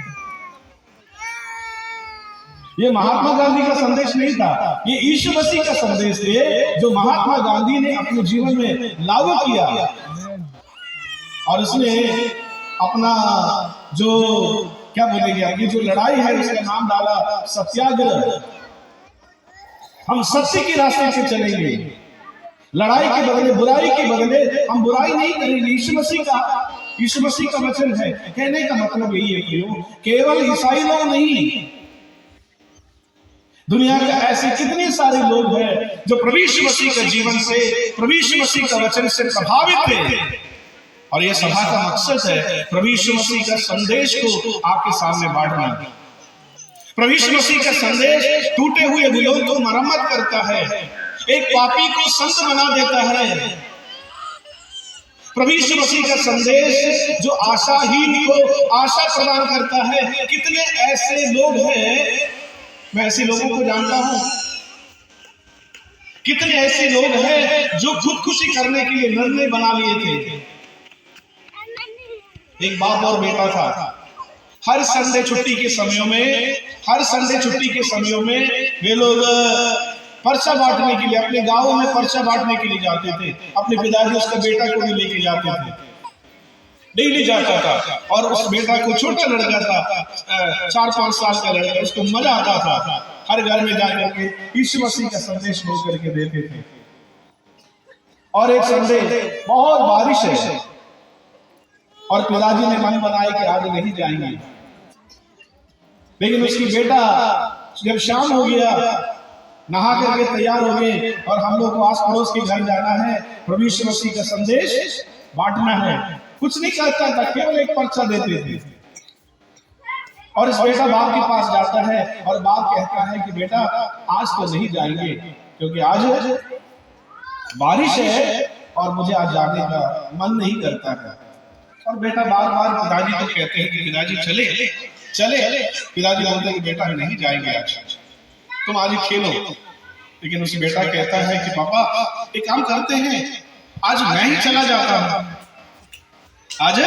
ये महात्मा गांधी का संदेश नहीं था, ये यीशु मसीह का संदेश थे जो महात्मा गांधी ने अपने जीवन में लागू किया। और उसने अपना जो क्या बोलेंगे आगे जो लड़ाई है उसका नाम डाला सत्याग्रह। हम सत्य के रास्ते से चलेंगे, लड़ाई के बदले, बुराई के बदले हम बुराई नहीं करेंगे। यीशु मसीह का वचन है। कहने का मतलब यही है कि केवल ईसाई लोग नहीं, दुनिया के ऐसे कितने सारे लोग हैं जो प्रभु यीशु मसीह के जीवन से, प्रभु यीशु मसीह का वचन से प्रभावित थे। और यह सभा का मकसद है प्रभु यीशु मसीह का संदेश को आपके सामने बांटना। प्रभु यीशु मसीह का संदेश टूटे हुए दिलों को मरम्मत करता है, एक पापी को संत बना देता है। प्रभु यीशु मसीह का संदेश जो आशाहीन को आशा प्रदान करता है। कितने ऐसे लोग हैं, मैं ऐसे लोगों को जानता हूं, कितने ऐसे लोग हैं जो खुदकुशी करने के लिए निर्णय बना लिए थे। एक बाप और बेटा था, हर संडे छुट्टी के समयों में वे लोग पर्चा बांटने के लिए अपने गांवों में पर्चा बांटने के लिए जाते थे। अपने पिताजी उसका बेटा को भी लेके जाते थे, डेली जाता था। और उस बेटा को, छोटा लड़का था, 4-5 साल का लड़का, उसको मजा आता था हर घर में जाकर के यीशु मसीह का संदेश बोल करके देते थे। और एक संडे बहुत बारिश है और पिताजी ने मन बनाया कि आज नहीं जाएंगे। लेकिन उसकी बेटा जब शाम हो गया, नहा करके तैयार हो गए और हम लोग को आस पड़ोस के घर जाना है, प्रभु यीशु मसीह का संदेश बांटना है। कुछ नहीं कहता था, केवल एक पर्चा देते थे। और इस बेटा बाप के पास जाता है और बाप कहता है कि बेटा आज तो नहीं जाएंगे क्योंकि आज बारिश है और मुझे आज जाने का मन नहीं करता है। और बेटा बार बार पिताजी को कहते हैं कि पिताजी चले। पिताजी बोलते हैं कि बेटा नहीं जाएंगे आज, तुम आज ही खेलो। लेकिन उस बेटा कहता है कि पापा एक काम करते हैं, आज मैं ही चला जाता हूँ, आज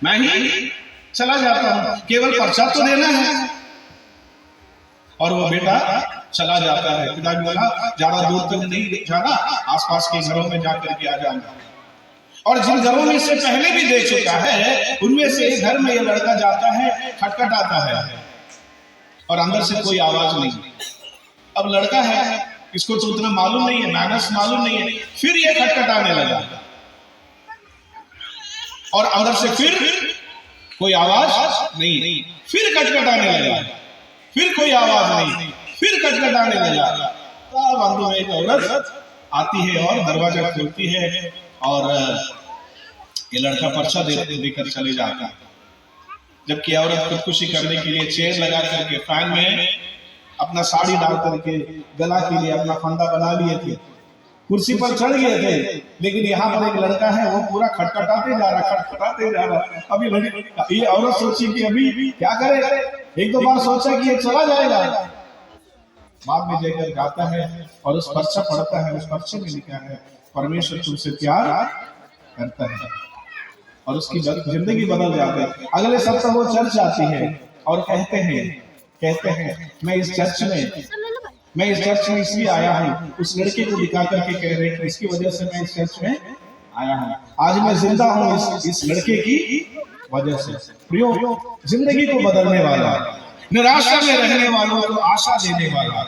मैं ही चला जाता हूँ, केवल पर्चा तो देना है। और वो बेटा चला जाता है। पिताजी बोला ज्यादा दूर तक नहीं जाना, आसपास के घरों में जाकर के आ जाना। और जिन घरों में से पहले भी देख चुका है, उनमें से एक घर में ये लड़का जाता है, खटखटाता है और अंदर से कोई आवाज नहीं। अब लड़का है, इसको तो उतना मालूम नहीं है, मैनर्स मालूम नहीं है। फिर ये खटखटाने लगा और अंदर से फिर कोई आवाज नहीं, फिर खटखटाने लगा, फिर कोई आवाज नहीं, फिर खटखटाने लगा। तब अंदर में एक औरत आती है और दरवाजा खोलती है और ये लड़का पर्चा देकर चले जाता है। जबकि औरत खुदकुशी करने के लिए चेयर लगा करके फैन में अपना साड़ी डाल करके गला के लिए अपना फंदा बना लिए थे, कुर्सी पर चढ़ गए थे, लेकिन यहाँ पर एक लड़का है वो पूरा खटखटाते जा रहा। अभी ये औरत सोची कि अभी क्या करे, एक दो बार सोचा कि ये चला जाएगा, बाद में जाकर गाता है और उस पर्चा पढ़ता है। उस पर्चे में लिखा है परमेश्वर तुमसे प्यार करता है, और उसकी जिंदगी बदल जाती है। अगले सप्ताह वो चर्च आती है और कहते हैं मैं इस चर्च में इसलिए आया हूँ। उस लड़के को दिखा करके कह रहे हैं कि इसकी वजह से मैं इस चर्च में आया हूँ, आज मैं जिंदा हूँ इस लड़के की वजह से। प्रियो, जिंदगी को बदलने वाला, निराशा में रहने वालों को आशा देने वाला,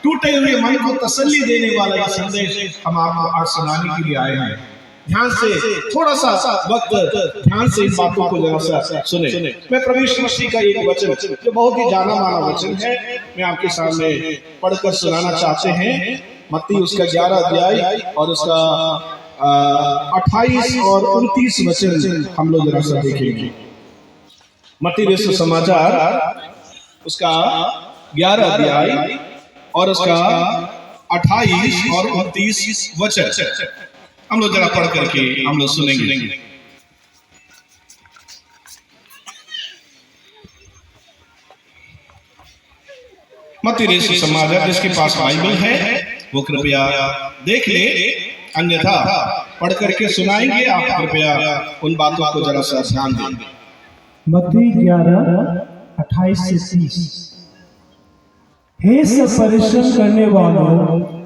टूटे हुए मन को तसल्ली देने वाला ये संदेश हम आपको आज सुनाने के लिए आए हैं। ध्यान से थोड़ा सा वक्त ध्यान से इन बातों को जरा सा सुने। मैं प्रभु यीशु मसीह का एक वचन जो बहुत ही जाना माना वचन है मैं आपके सामने पढ़कर सुनाना चाहते हैं। मत्ती उसका 11 अध्याय और उसका 28 और 29 वचन हम लोग जरा सा देखेंगे। मत्ती रचित समाचार उसका 11 अध्याय और उसका 28 और 29 वचन हम लोग जरा पढ़ करके हम लोग सुनेंगे। मत्ती रचित समाचार जिसके पास बाइबल है वो कृपया देख ले, अन्यथा पढ़ करके सुनाएंगे। आप कृपया उन बातों को जरा सा ध्यान दें।
मत्ती 11:28 से 30। हे सब परिश्रम करने वालों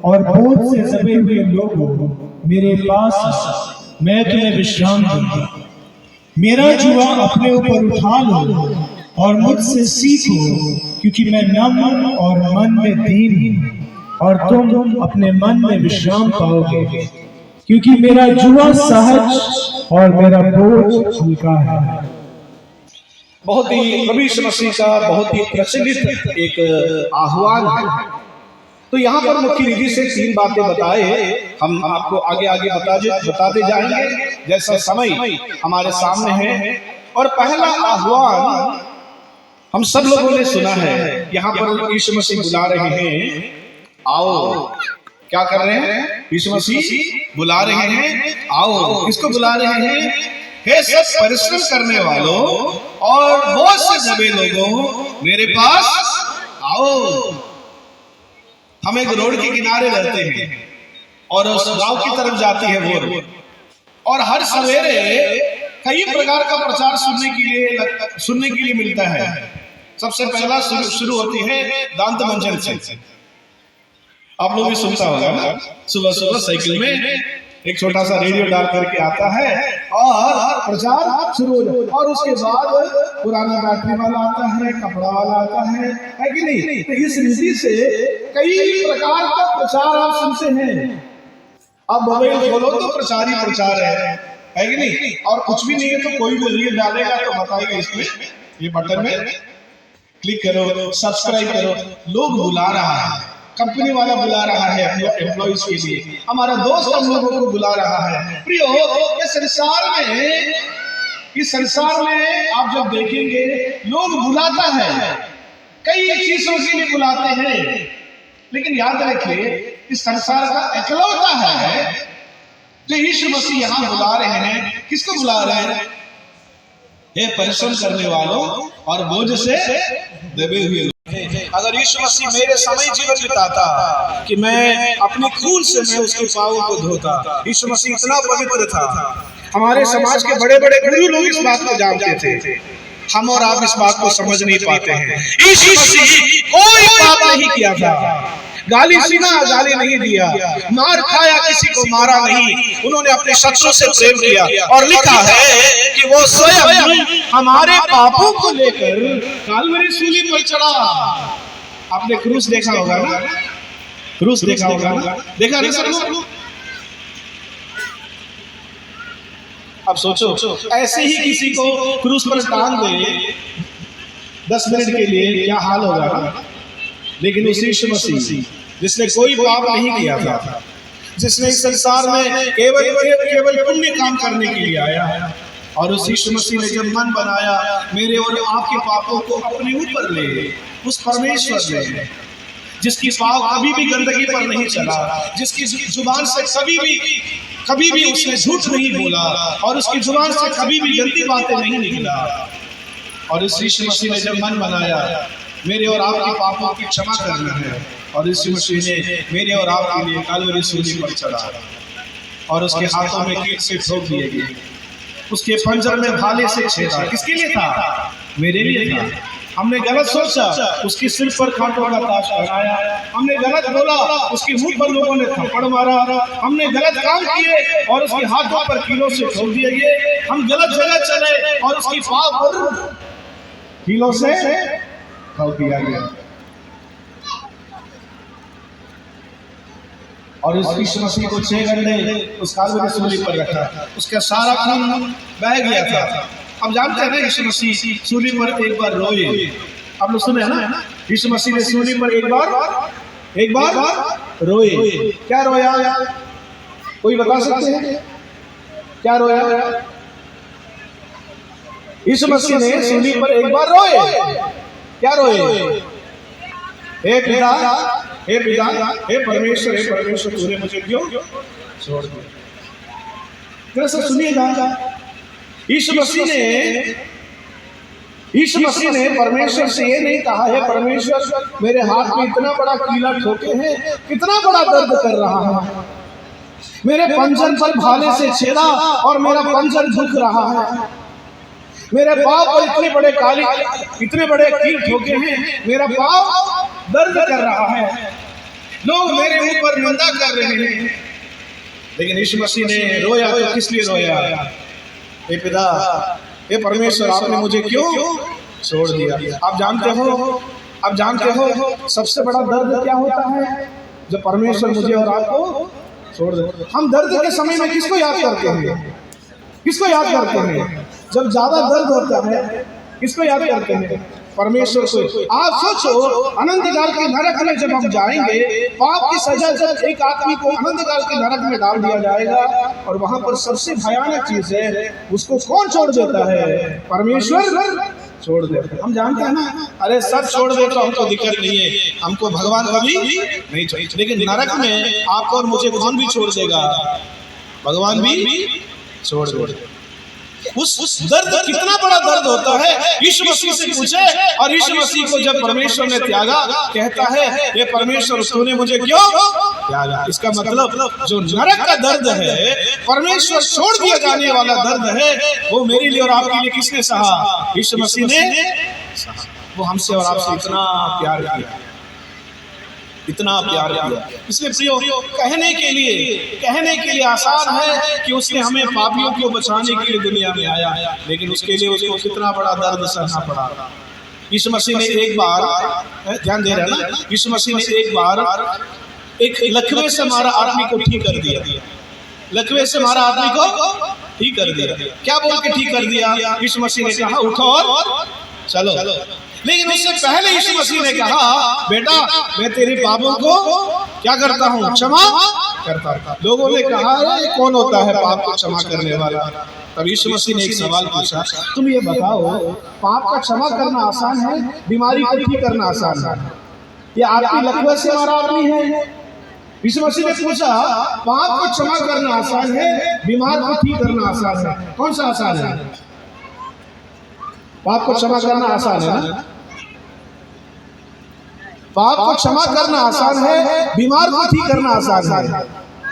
और बोझ से दबे हुए लोगों, मेरे पास मैं तुम्हें विश्राम दूंगा। मेरा जुआ अपने ऊपर उठा लो और मुझसे सीखो, क्योंकि मैं नम्र और मन में दीन हूं, और तुम अपने मन में विश्राम पाओगे, क्योंकि मेरा जुआ सहज और मेरा बोझ हल्का है।
बहुत ही प्रभु यीशु मसीह का बहुत ही प्रचलित एक आह्वान है। तो यहाँ पर मुख्य रीति से 3 बातें बताए, हम आपको आगे आगे बताते जाएंगे जैसा समय हमारे सामने है। और पहला आह्वान हम सब लोगों ने सुना है। यहाँ पर यीशु मसीह बुला रहे हैं, आओ। क्या कर रहे हैं? यीशु मसीह बुला रहे हैं, आओ। किसको बुला रहे हैं? हे सब परिश्रम करने वालों और बोझ से दबे लोगों, मेरे पास आओ। हम एक रोड के किनारे रहते हैं और उस गांव की तरफ जाती है वो रोड, और हर सवेरे कई प्रकार का प्रचार सुनने के लिए मिलता है। सबसे पहला शुरू होती है दांत मंजन से। आप लोग भी सुनता होगा ना, सुबह सुबह साइकिल में एक छोटा सा रेडियो डाल करके आता है और प्रचार शुरू हो जाता है। और उसके बाद पुराना बैटरी वाला आता है, कपड़ा वाला आता है कि नहीं? तो इस रीति से कई प्रकार का प्रचार आप सुनते हैं। अब मोबाइल खोलो तो प्रचार ही प्रचार है कि नहीं? और कुछ भी नहीं है तो कोई भी रील डालेगा तो बताएगा इसमें ये बटन में क्लिक करो, सब्सक्राइब करो। लोग बुला रहा है, कंपनी वाला बुला रहा है एम्प्लॉइज के लिए, हमारा दोस्त हम लोगों को बुला रहा है। प्रियो, इस संसार में आप जब देखेंगे लोग बुलाता है, कई चीजों के लिए बुलाते हैं, लेकिन याद रखिए इस संसार का इकलौता है जो यीशु मसीह यहाँ बुला रहे हैं। किसको बुला रहे हैं? हे परिश्रम करने वालों और बोझ से दबे हुए लोग। अगर यीशु मसीह मेरे समय जीवन बिताता कि मैं अपने खून से मैं उसके पांवों को धोता। यीशु मसीह इतना पवित्र था, हमारे समाज के बड़े बड़े गुरु लोग इस बात को जानते थे, हम और आप इस बात को समझ नहीं पाते हैं। यीशु मसीह कोई पाप नहीं किया था, गाली सुना, गाली नहीं दिया, मार खाया, किसी को मारा नहीं। उन्होंने अपने शत्रुओं से प्रेम किया और लिखा है कि वो स्वयं हमारे पापों को लेकर कालवरी सूली पर चढ़ा। आपने क्रूस देखा होगा ना? क्रूस देखा होगा ना? देखा नहीं सर? अब सोचो ऐसे ही किसी को क्रूस पर टांग दे 10 मिनट के लिए, क्या हाल होगा? लेकिन उस यीशु मसीह जिसने कोई पाप नहीं किया था, जिसने इस संसार में केवल पुण्य काम करने के लिए आया, और उस यीशु मसीह ने जब मन बनाया मेरे और आपके पापों को अपने ऊपर ले, उस परमेश्वर ने जिसकी पाप कभी भी गंदगी पर नहीं चला, जिसकी जुबान से कभी भी उसने झूठ नहीं बोला, और उसकी जुबान से कभी भी गंदी बातें नहीं निकला, और इस यीशु मसीह ने जब मन बनाया मेरे और आपके पापों की क्षमा करना है, और इस मसीह ने मेरे और आपके लिए कलवरी सूली पर चढ़ा, और उसके हाथों में कील से ठोक दिए गए, उसके पंजर में भाले से छेदा। किसके लिए था? मेरे लिए था। हमने गलत सोचा, उसकी सिर पर कांटों का ताज लगाया, हमने गलत बोला, उसके मुंह पर लोगों ने थप्पड़ मारा, हमने गलत काम किए और उसके हाथों पर कीलों से ठोक दिए गए, हम गलत जगह चले और उसकी पाँव पर कीलों से ठोक दिया गया, और इस यीशु मसीह को 6 घंटे उस कलवरी सूली पर रखा, उसका सारा खून बह गया था। अब जानते हैं ना यीशु मसीह सूली पर एक बार रोए, आप लोग सुने हैं ना, यीशु मसीह ने सूली पर एक बार रोए। क्या रोया? कोई बता सकते हैं क्या रोया? यीशु मसीह ने सूली पर एक बार रोए। क्या रोए? हे पिता, हे पिता, हे परमेश्वर, तूने मुझे क्यों छोड़ दिया? जरा सा सुनिएगा, यीशु मसीह ने परमेश्वर से ये नहीं कहा है परमेश्वर मेरे हाथ में इतना बड़ा कीला ठोके हैं, कितना बड़ा दर्द कर रहा है, मेरे पंजर पर भाले से छेदा और मेरा पंजर दुख रहा है, मेरे पाँव पर इतने बड़े कील ठोके हैं, मेरा पाँव दर्द कर रहा है, लोग मेरे ऊपर निंदा कर रहे हैं। लेकिन यीशु मसीह ने रोया तो किस लिए रोया? हे पिता, हे परमेश्वर, आपने मुझे क्यों छोड़ दिया? आप जानते हो सबसे बड़ा दर्द क्या होता है? जब परमेश्वर मुझे और आपको छोड़ दे। हम दर्द के समय में किसको याद करते हैं? किसको याद करते हैं? जब ज्यादा दर्द होता है किसको याद करते हैं? परमेश्वर को। आप सोचो, अनंत काल के नरक में जब हम जाएंगे, पाप की सजा जब एक आदमी को अनंत काल के नरक में डाल दिया जाएगा, और वहां पर सबसे भयानक चीज है, उसको कौन छोड़ देता है? परमेश्वर छोड़ देता है। हम जानते हैं ना, अरे सब छोड़ दे तो हमको दिक्कत नहीं है, हमको भगवान कभी नहीं छोड़, लेकिन नरक में आपको और मुझे कौन भी छोड़ देगा? भगवान भी छोड़ देगा। उस दर्द कितना बड़ा दर्द होता है, यीशु मसीह से पूछे। और यीशु मसीह को जब परमेश्वर ने त्यागा, कहता है ये परमेश्वर तूने मुझे क्यों त्यागा? इसका मतलब जो नरक का दर्द है, परमेश्वर छोड़ दिया जाने वाला दर्द है, वो मेरे लिए और आपके लिए किसने सहा? यीशु मसीह ने। वो हमसे और आपसे इतना प्यार किया, इतना प्यार किया। इसलिए प्रियो, कहने के लिए आसान है कि उसने हमें पापियों को बचाने के लिए दुनिया में आया, लेकिन उसके लिए उसको कितना बड़ा दर्द सहना पड़ा। यीशु मसीह ने एक बार, ध्यान दे रहे हैं ना, यीशु मसीह ने एक बार एक लकवे से मारा आदमी को ठीक कर दिया। लकवे से मारा आदमी को ठीक कर दिया। क्या बोल के ठीक कर दिया? यीशु मसीह ने कहा उठो और चलो। लेकिन उससे पहले यीशु मसीह ने कहा, बेटा मैं तेरे पापों को क्या करता हूँ? क्षमा करता हूँ। लोगों ने कहा ये कौन होता है पाप को क्षमा करने वाला? तब यीशु मसीह ने एक सवाल पूछा, तुम ये बताओ, पाप का क्षमा करना आसान है, बीमारी को ठीक करना आसान है? ये आपकी लकवे से मारा आदमी है। यीशु मसीह ने पूछा, पाप को क्षमा करना आसान है, बीमार को ठीक करना आसान है? कौन सा आसान है? पाप को क्षमा करना आसान है ना? पाप को क्षमा करना आसान है, बीमार को ठीक करना आसान है।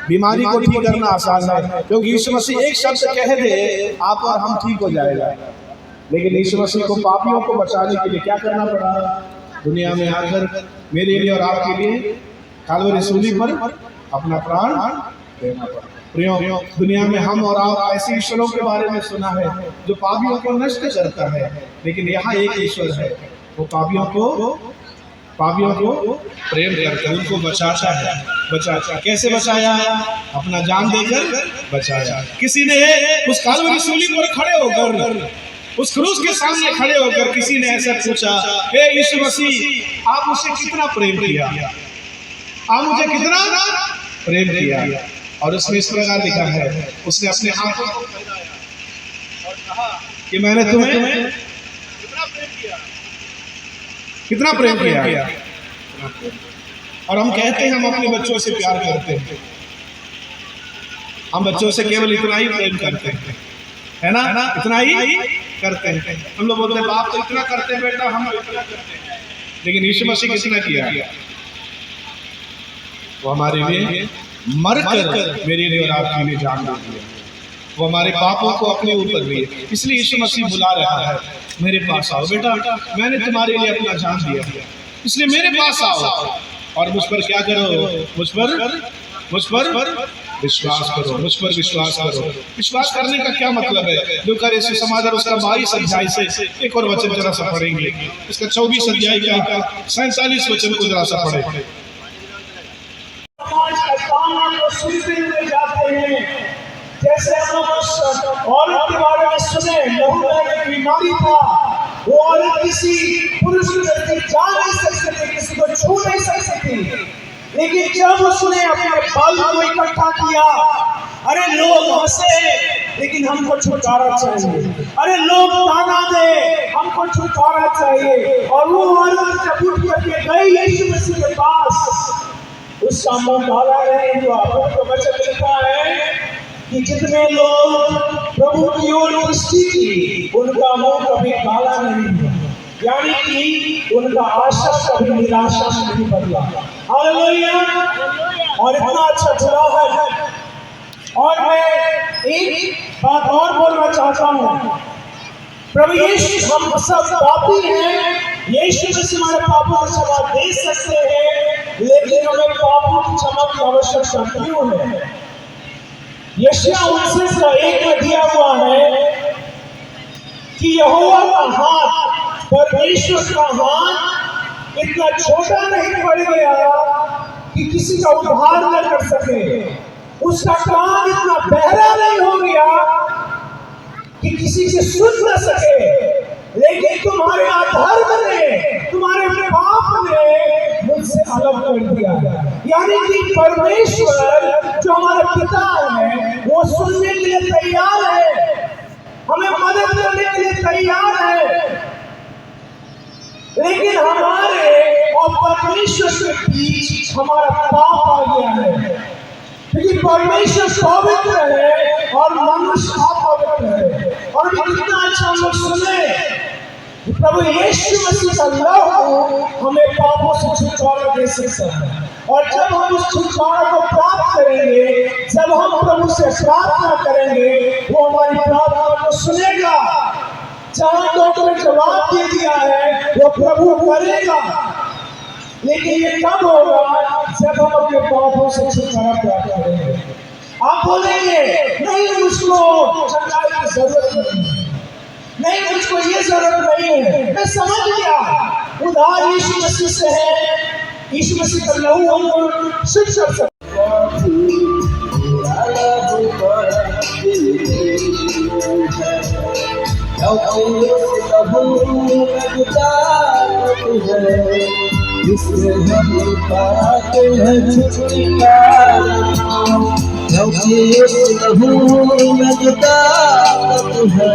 बीमारी को ठीक करना आसान है, क्योंकि यीशु मसीह एक शब्द कह दे आप और हम ठीक हो जाएगा। लेकिन यीशु मसीह को पापियों को बचाने के लिए क्या करना पड़ा? दुनिया में आकर मेरे लिए और आपके लिए कलवरी सूली पर अपना प्राण देना पड़ा। प्रियो, दुनिया में हम और आप ऐसे ईश्वरों के बारे में सुना है जो पापियों को नष्ट करता है, लेकिन यहाँ एक ईश्वर है, वो पापियों को प्रेम करता है, उनको बचाता है। कैसे बचाया? अपना जान देकर बचाया। किसी ने उस कलवरी सूली पर खड़े होकर, उस क्रूस के सामने खड़े होकर किसी ने ऐसा पूछा, हे यीशु मसीह, आप मुझसे कितना प्रेम किया? आप मुझे कितना प्रेम किया। और उसमें इस प्रकार लिखा है, उसने अपने हाथों को फैलाया और कहा कि मैंने तुम्हें कितना प्रेम किया। और हम कहते हैं हम अपने बच्चों से प्यार करते हैं, हम बच्चों से केवल इतना ही प्रेम करते हैं, है ना, इतना ही करते हैं। हम लोग बोलते हैं बाप तो इतना करते हैं बेटा, हम इतना करते हैं, लेकिन यीशु मसीह कितना किया? वो हमारे लिए मरकर मेरे लिए और आपके लिए जान दे दिया। वो हमारे पापों को अपने ऊपर लिए। इसलिए यीशु मसीह बुला रहा है, मेरे पास आओ बेटा, मैंने तुम्हारे लिए अपना जान दिया, इसलिए मेरे पास आओ और मुझ पर क्या करो? मुझ पर विश्वास करो, मुझ पर विश्वास करो। विश्वास करने का क्या मतलब है? लूका रचित समाचार उसका 22 अध्याय से एक और वचन जरा सा पढ़ेंगे, इसका 24 अध्याय का 47 वचन को जरा सा पढ़े।
सुनते हुए जाते हैं, जैसे हम लोग औरत के बारे में सुने, लहू में एक बीमारी था, वो औरत किसी पुरुष के जा नहीं सकती थी, किसी को छू नहीं सकती थी, लेकिन जब उसने अपने बल को इकट्ठा किया, अरे लोग हंसे लेकिन हमको छुटकारा चाहिए, अरे लोग ताना दे हमको छुटकारा चाहिए, और वो औरत जब उठ करके गई यीशु मसीह के पास, उसका मुंह काला नहीं हुआ। प्रभु का वचन लिखा है कि जितने लोग प्रभु की ओर दृष्टि की, उनका मुंह कभी काला नहीं हुआ, यानी कि उनका आशा कभी निराशा में नहीं बदला। हालेलुया! और इतना अच्छा जुड़ा है। और मैं एक बात और बोलना चाहता हूँ, प्रभु यीशु, हम सब पापी हैं, यीशु मसीह हमारे पापों को क्षमा दे सकते हैं, लेकिन हमें पापों की क्षमा की आवश्यकता क्यों है? यशायाह 29:1 में दिया हुआ है कि यहोवा का हाथ, परमेश्वर का हाथ इतना छोटा नहीं पड़ गया कि किसी का उद्धार न कर सके, उसका कान इतना बहरा नहीं हो गया कि किसी से सुन न सके, लेकिन तुम्हारे अधर्म ने, तुम्हारे पाप ने मुझसे अलग कर दिया। यानी कि परमेश्वर जो हमारा पिता है, वो सुनने के लिए तैयार है, हमें मदद करने के लिए तैयार है, लेकिन हमारे और परमेश्वर के बीच हमारा पाप आ गया है, क्योंकि परमेश्वर पवित्र है और मनुष्य अपवित्र है। और कितना अच्छा हम लोग सुने, प्रभु यीशु मसीह का लहू हमें पापों से छुटकारा दे सकता है, और जब हम उस छुटकारा को प्राप्त करेंगे, जब हम प्रभु से प्रार्थना करेंगे, वो हमारी प्रार्थना को सुनेगा। जहाँ लोगों ने जवाब दे दिया है वो प्रभु करेगा, लेकिन ये कब होगा? जब हम अपने पापों से छुटकारा प्राप्त करेंगे। आप बोलेंगे नहीं, मुझको चंगाई की जरूरत नहीं, मुझको ये जरूरत नहीं है। मैं समझ गया, उधार यीशु मसीह से है, यीशु मसीह का लहू हमको शुद्ध कर सकता है।
जिससे हम पाते हैं छुटकारा, क्योंकि उस लहू में जो ताकत है,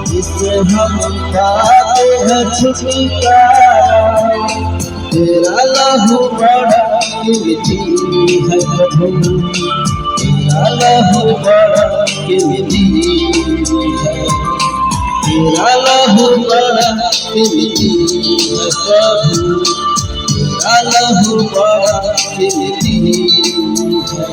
जिससे हम पाते हैं छुटकारा। तेरा लहू बड़ा कीमती है प्रभु, तेरा लहू बड़ा कीमती है, तेरा लहू बड़ा कीमती है प्रभु, तेरा लहू बड़ा कीमती है।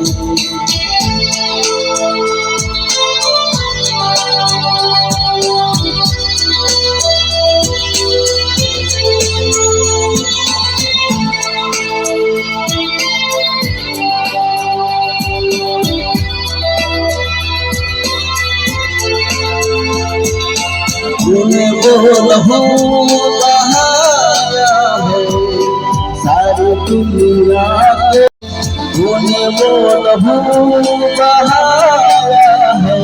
तूने वो लहू बहाया है सारी दुनिया को, तूने वो लहू बहाया है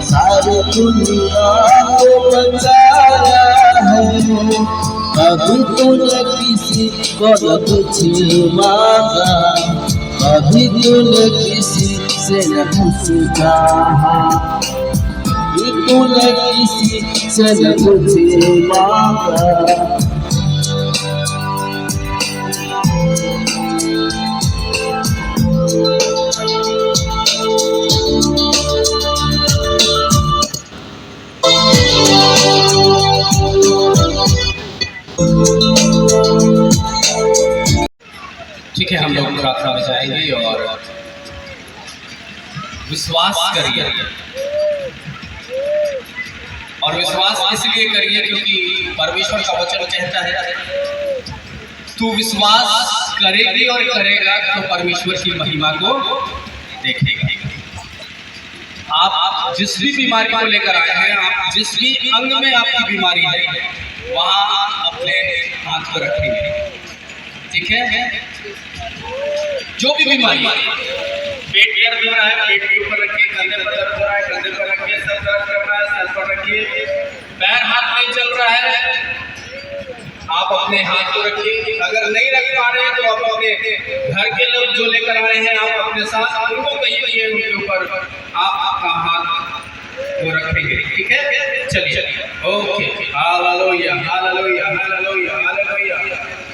सारी दुनिया को बचाया है। कभी तूने किसी को न कुछ मांगा, कभी तूने किसी से न कुछ चाहा, तूने किसी से न कुछ मांगा।
ठीक है, हम लोग प्रार्थना में जाएंगे और विश्वास करिए, और विश्वास इसलिए करिए क्योंकि परमेश्वर का वचन कहता है तू विश्वास करेगी और करेगा तो परमेश्वर की महिमा को देखेगा। आप जिस भी बीमारी को लेकर आए हैं, आप जिस भी अंग में आपकी बीमारी है, वहां अपने हाथ को रखेंगे। ठीक है, जो भी बीमारी, पेट दर्द हो रहा है पेट के ऊपर रखिए, कंधे पर दर्द हो रहा है कंधे पर रखिए, सर दर्द कर रहा है सर पर रखिए, पैर हाथ नहीं चल रहा है आप अपने हाथ को रखिए। अगर नहीं रख पा रहे हैं तो आप अपने घर के लोग जो लेकर आए हैं आप अपने साथ उनको कहिए, उनके ऊपर आप आपका हाथ वो रखेंगे। ठीक है, चलिए okay. Hallelujah hallelujah hallelujah hallelujah.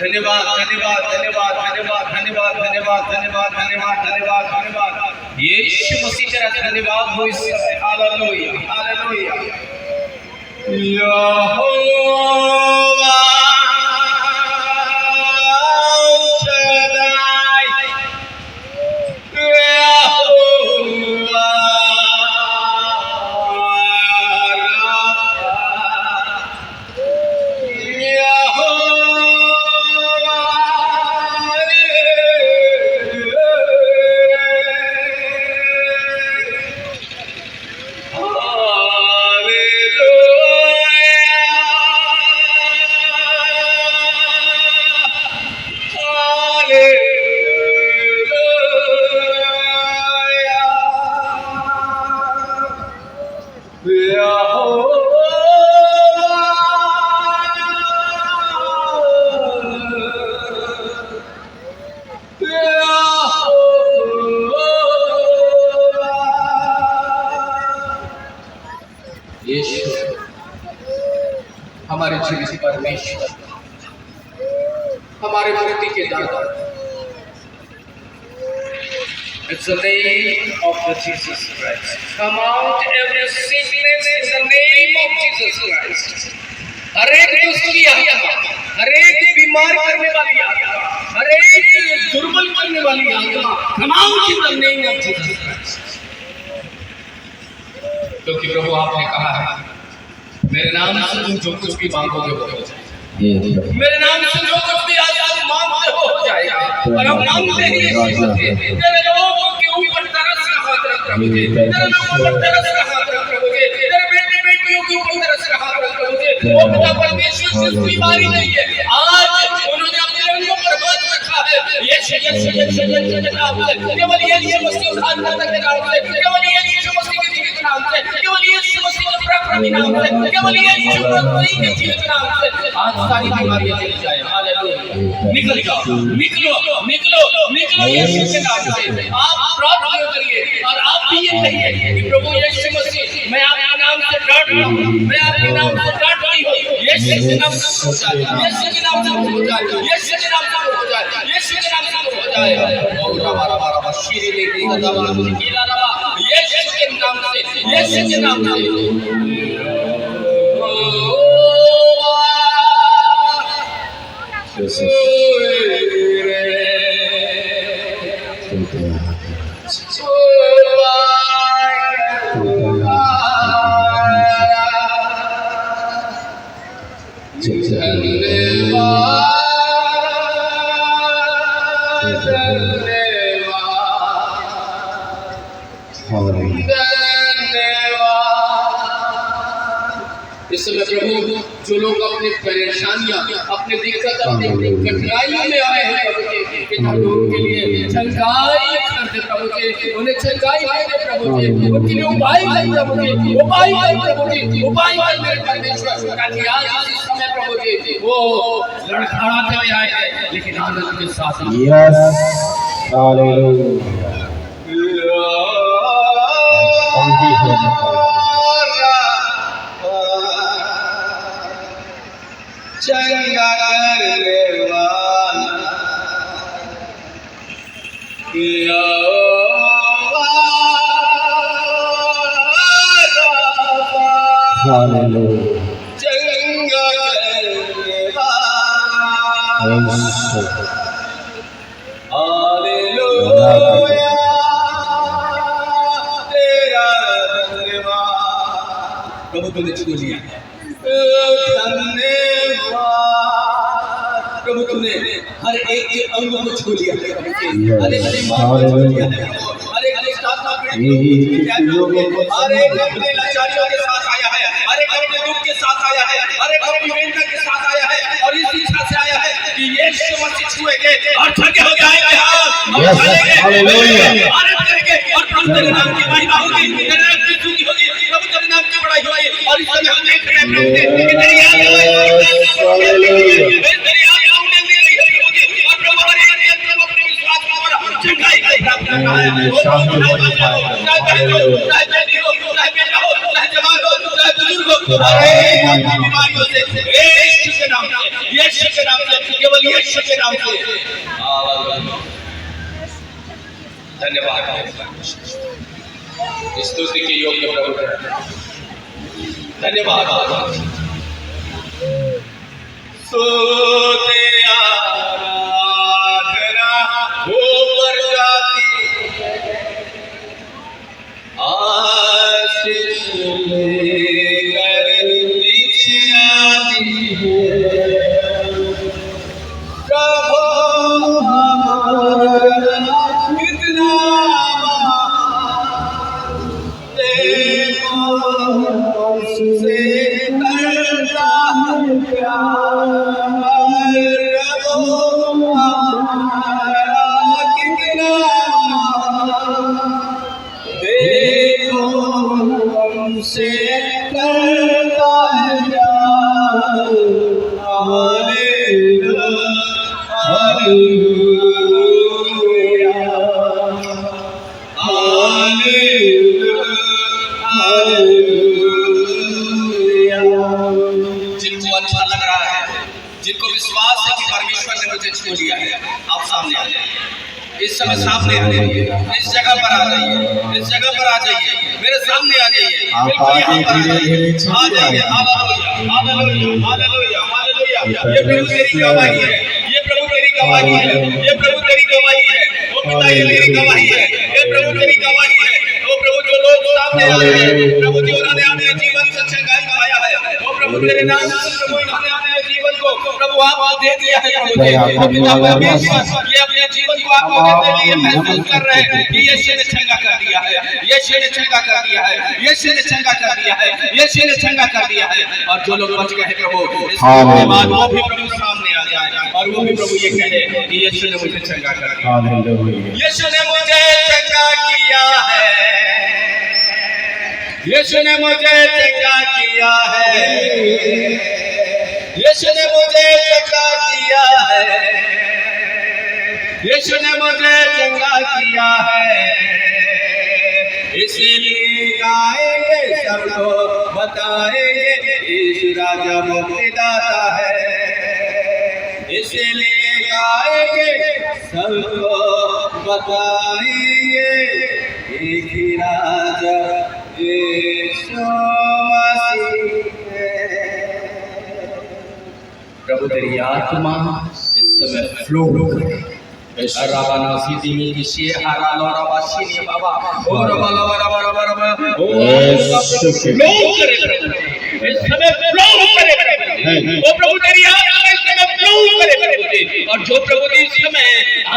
धन्यवाद धन्यवाद धन्यवाद धन्यवाद धन्यवाद धन्यवाद धन्यवाद धन्यवाद धन्यवाद धन्यवाद यीशु मसीह तेरा धन्यवाद हो इस समय। Hallelujah hallelujah. यहोवा हमारे जीवित परमेश्वर, हमारे मुक्ति के दाता, it's the name of the Jesus Christ. Come out every sickness in the name of Jesus Christ. हर एक दुष्टी आत्मा, हर एक बीमार करने वाली आत्मा, हर एक दुर्बल करने वाली आत्मा, come out in the name of Jesus Christ. क्योंकि प्रभु आपने कहा है मेरे नाम से तुम जो कुछ भी मांगोगे वो हो जाएगा। मेरे नाम से जो कुछ भी आज आप मांगते हो जाएगा। और हम मांगते ही तेरे लोगों के ऊपर तरस का हाथ रख प्रभु जी, तेरे लोगों पर तरस का हाथ रख प्रभु जी, तेरे बेटे बेटियों के ऊपर तरस का हाथ रख प्रभु जी। वो पिता परमेश्वर जिस बीमारी नहीं है आज उन्होंने अपने रंगों पर हाथ रखा है। केवल यीशु मसीह उद्धारकर्ता के नाम से, केवल यीशु मसीह के जीवित नाम से, केवल यीशु मसीह के प्रभु नाम से, केवल यीशु मसीह के जीवित नाम से आज सारी बीमारियां चली जाए। हालेलुया। निकल जाओ, निकलो निकलो निकलो यीशु के नाम से। आप प्रार्थना करिए और आप भी ये कहिए कि प्रभु यीशु मसीह मैं आपके नाम से डर रहा हूं, मैं आपके नाम से डर रही हूं। यीशु के नाम से हो जाए, यीशु के नाम से हो जाए, यीशु के नाम से हो जाए, यीशु के नाम से हो जाए। और रबा शीरी लेके दबा कीला रबा यीशु के नाम से, यीशु के नाम से। इस समय प्रभु जो लोग अपने परेशानियां, अपने दिक्कत, अपने कठिनाइयों में आए हैं प्रभु जी, पिता उनके लिए चंगाई कर दे प्रभु जी, उन्हें चंगाई दे प्रभु जी, उनके लिए उपाय कर प्रभु जी, उपाय कर प्रभु जी, उपाय कर मेरे परमेश्वर। ताकि आज इस समय प्रभु जी वो लड़खड़ाते हुए आए हैं लेकिन आनंद के साथ। चंगा करने वाला चंगा करने वाला तेरा धन्यवाद। प्रभु तूने छू लिया, धन्यवाद प्रभु तूने हर एक के अंग को छू लिया, हर एक को छू लिया, हर एक अपने लाचारियों के साथ आया है, हर एक अपने दुख के साथ आया है, हर एक अपनी वेदना के साथ आया है और इस इच्छा से आया है कि यीशु मसीह छुएंगे और थके हो जाएंगे और करेंगे और प्रभु तेरे नाम की महिमा होगी, तेरे नाम की स्तुति होगी, प्रभु तेरे नाम की बड़ाई होगी। और इस समय हम देख रहे हैं कि तेरी आग केवल यीशु के नाम से धन्यवाद। स्तुति के योग्य प्रभु धन्यवाद। सोते आराधना ऊपर जाती आशीष लेकर नीचे आती है। प्रभु हमारा कितना देखो से करता है प्यार। प्रभु हमारा कितना देखो हमसे करता है प्यार। Hallelujah hallelujah hallelujah. जिनको अच्छा लग रहा है, जिनको विश्वास है कि परमेश्वर ने मुझे छू लिया है, आप सामने आ जाइए, इस समय सामने आ जाइए, इस जगह पर आ जाइए, इस जगह पर आ जाइए, मेरे सामने आ जाइए, बिल्कुल यहाँ पर आ जाइए। Hallelujah hallelujah hallelujah hallelujah. ये प्रभु तेरी गवाही है, ये प्रभु तेरी गवाही है, ये प्रभु तेरी गवाही है। ओ पिता ये तेरी गवाही है, ये प्रभु तेरी गवाही है। ओ प्रभु जो लोग सामने आए हैं, प्रभु जी उन्होंने अपने जीवन से चंगाई पाया है। ओ प्रभु तेरे नाम से प्रभु इन्होंने अपने जीवन को प्रभु आपको दे दिया है। प्रभु जी ओ पिता परमेश्वर ये अपने जीवन को आपको देने के लिए महसूस कर रहे हैं कि यीशु ने चंगा कर दिया है, यीशु ने चंगा कर दिया है, यीशु ने चंगा कर दिया है, यीशु ने चंगा कर दिया है। और जो लोग बच गए प्रभु इसके बाद वो भी प्रभु सामने आ जाए और वो भी प्रभु ये कहे कि यीशु ने मुझे चंगा कर दिया, यीशु ने मुझे चंगा किया है, यीशु ने मुझे चंगा किया है, यीशु ने मुझे चंगा किया है, यीशु ने मुझे चंगा किया है। इसीलिए गाएंगे सबको बताएंगे यीशु राजा मुक्तिदाता है। इसीलिए गाएंगे सबको बताएंगे एक ही राजा यीशु मसीह है। प्रभु तेरी आत्मा इस समय फ्लो करे। रावना सीधी में किसी हरा लोरा वासिनी बाबा और बाला बाला बाला बाला ओ फ्लो करे इस समय फ्लो करे ओ प्रभु तेरी आत्मा इस समय फ्लो करे प्रभु जी। और जो प्रभु जी इस समय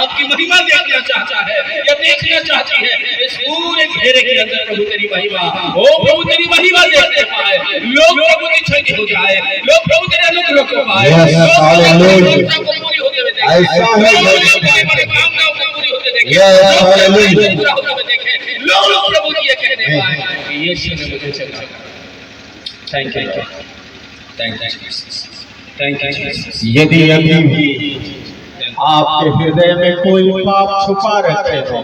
आपकी महिमा देखना चाहता है या देखना चाहती है इस पूरे घेरे के अंदर प्रभु तेरी महिमा ओ प्रभु तेरी महिमा देखने पाए, लोग प्रभु की छवि हो जाए, लोग प्रभु तेरे अनुग्रह को पाए, लोग पूरी होते हुए देखें, लोग प्रभु जी ये कहने पाए कि यीशु ने मुझे चंगा किया। Thank you thank you thank you.
यदि अभी भी
आपके हृदय में कोई पाप छुपा रखे हो,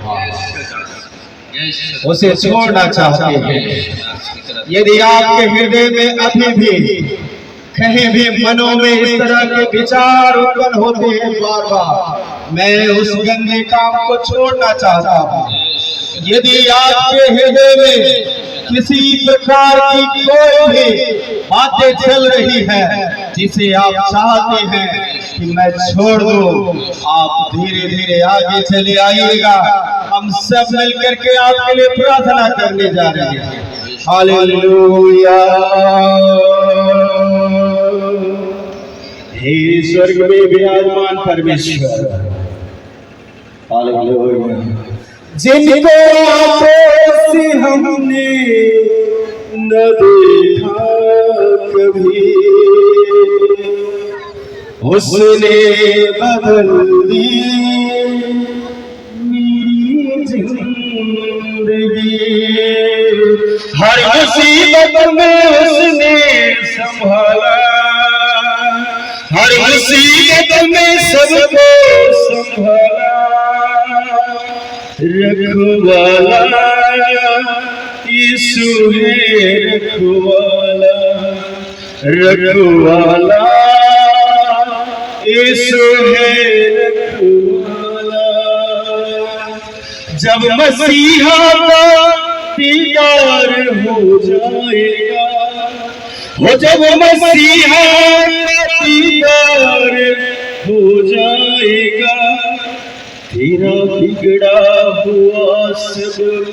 उसे छोड़ना चाहते हैं। यदि आपके हृदय में अभी भी कहीं भी मनों में इस तरह के विचार उत्पन्न होते हैं बार बार, मैं उस गंदे काम को छोड़ना चाहता हूँ। यदि आपके हृदय में किसी प्रकार की कोई भी बातें चल रही है जिसे आप चाहते हैं कि मैं छोड़ दूं, आप धीरे धीरे आगे चले आइएगा। हम सब मिलकर के आपके लिए प्रार्थना करने जा रहे हैं। हालेलुया। हे स्वर्ग में विराजमान परमेश्वर, हालेलुया, जिनको आंखों से हमने न देखा कभी, उसने बदल दी मेरी जिंदगी। हर मुसीबत में उसने संभाला, हर मुसीबत में सबको संभाला। रखवाला यीशु है, रखवाला, रखवाला यीशु है, रखवाला। जब मसीहा का दीदार हो जाएगा, हो जब मसीहा का दीदार हो जाएगा, तेरा बिगड़ा हुआ सब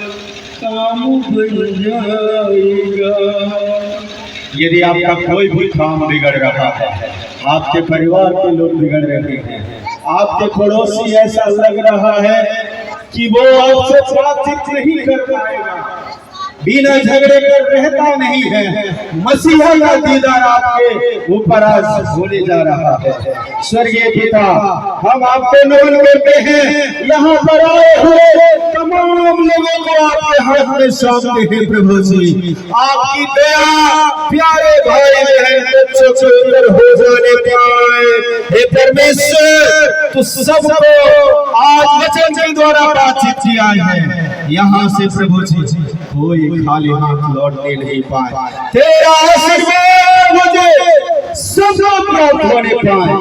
काम बन जाएगा। यदि आपका कोई भी काम बिगड़ रहा है, आपके परिवार के लोग बिगड़ रहे हैं, आपके पड़ोसी ऐसा लग रहा है कि वो आपसे बातचीत नहीं कर पाएगा, बिना झगड़े कर रहता नहीं है, मसीहा का दीदार आपके ऊपर आज होने जा रहा है। स्वर्गीय पिता, हम आपको नमन करते हैं। यहाँ पर आए हुए तमाम लोगों को आपके हाथ में सौंपते हैं प्रभु जी। आपकी दया प्यारे भाई बहन बच्चों के ऊपर हो जाने पाए। हे परमेश्वर, तू सबको आज वचन के द्वारा बातचीत किया है। यहाँ से प्रभु जी कोई खाली हाथ लौटने नहीं पाए। तेरा आशीर्वाद मुझे सबको प्राप्त होने पाए।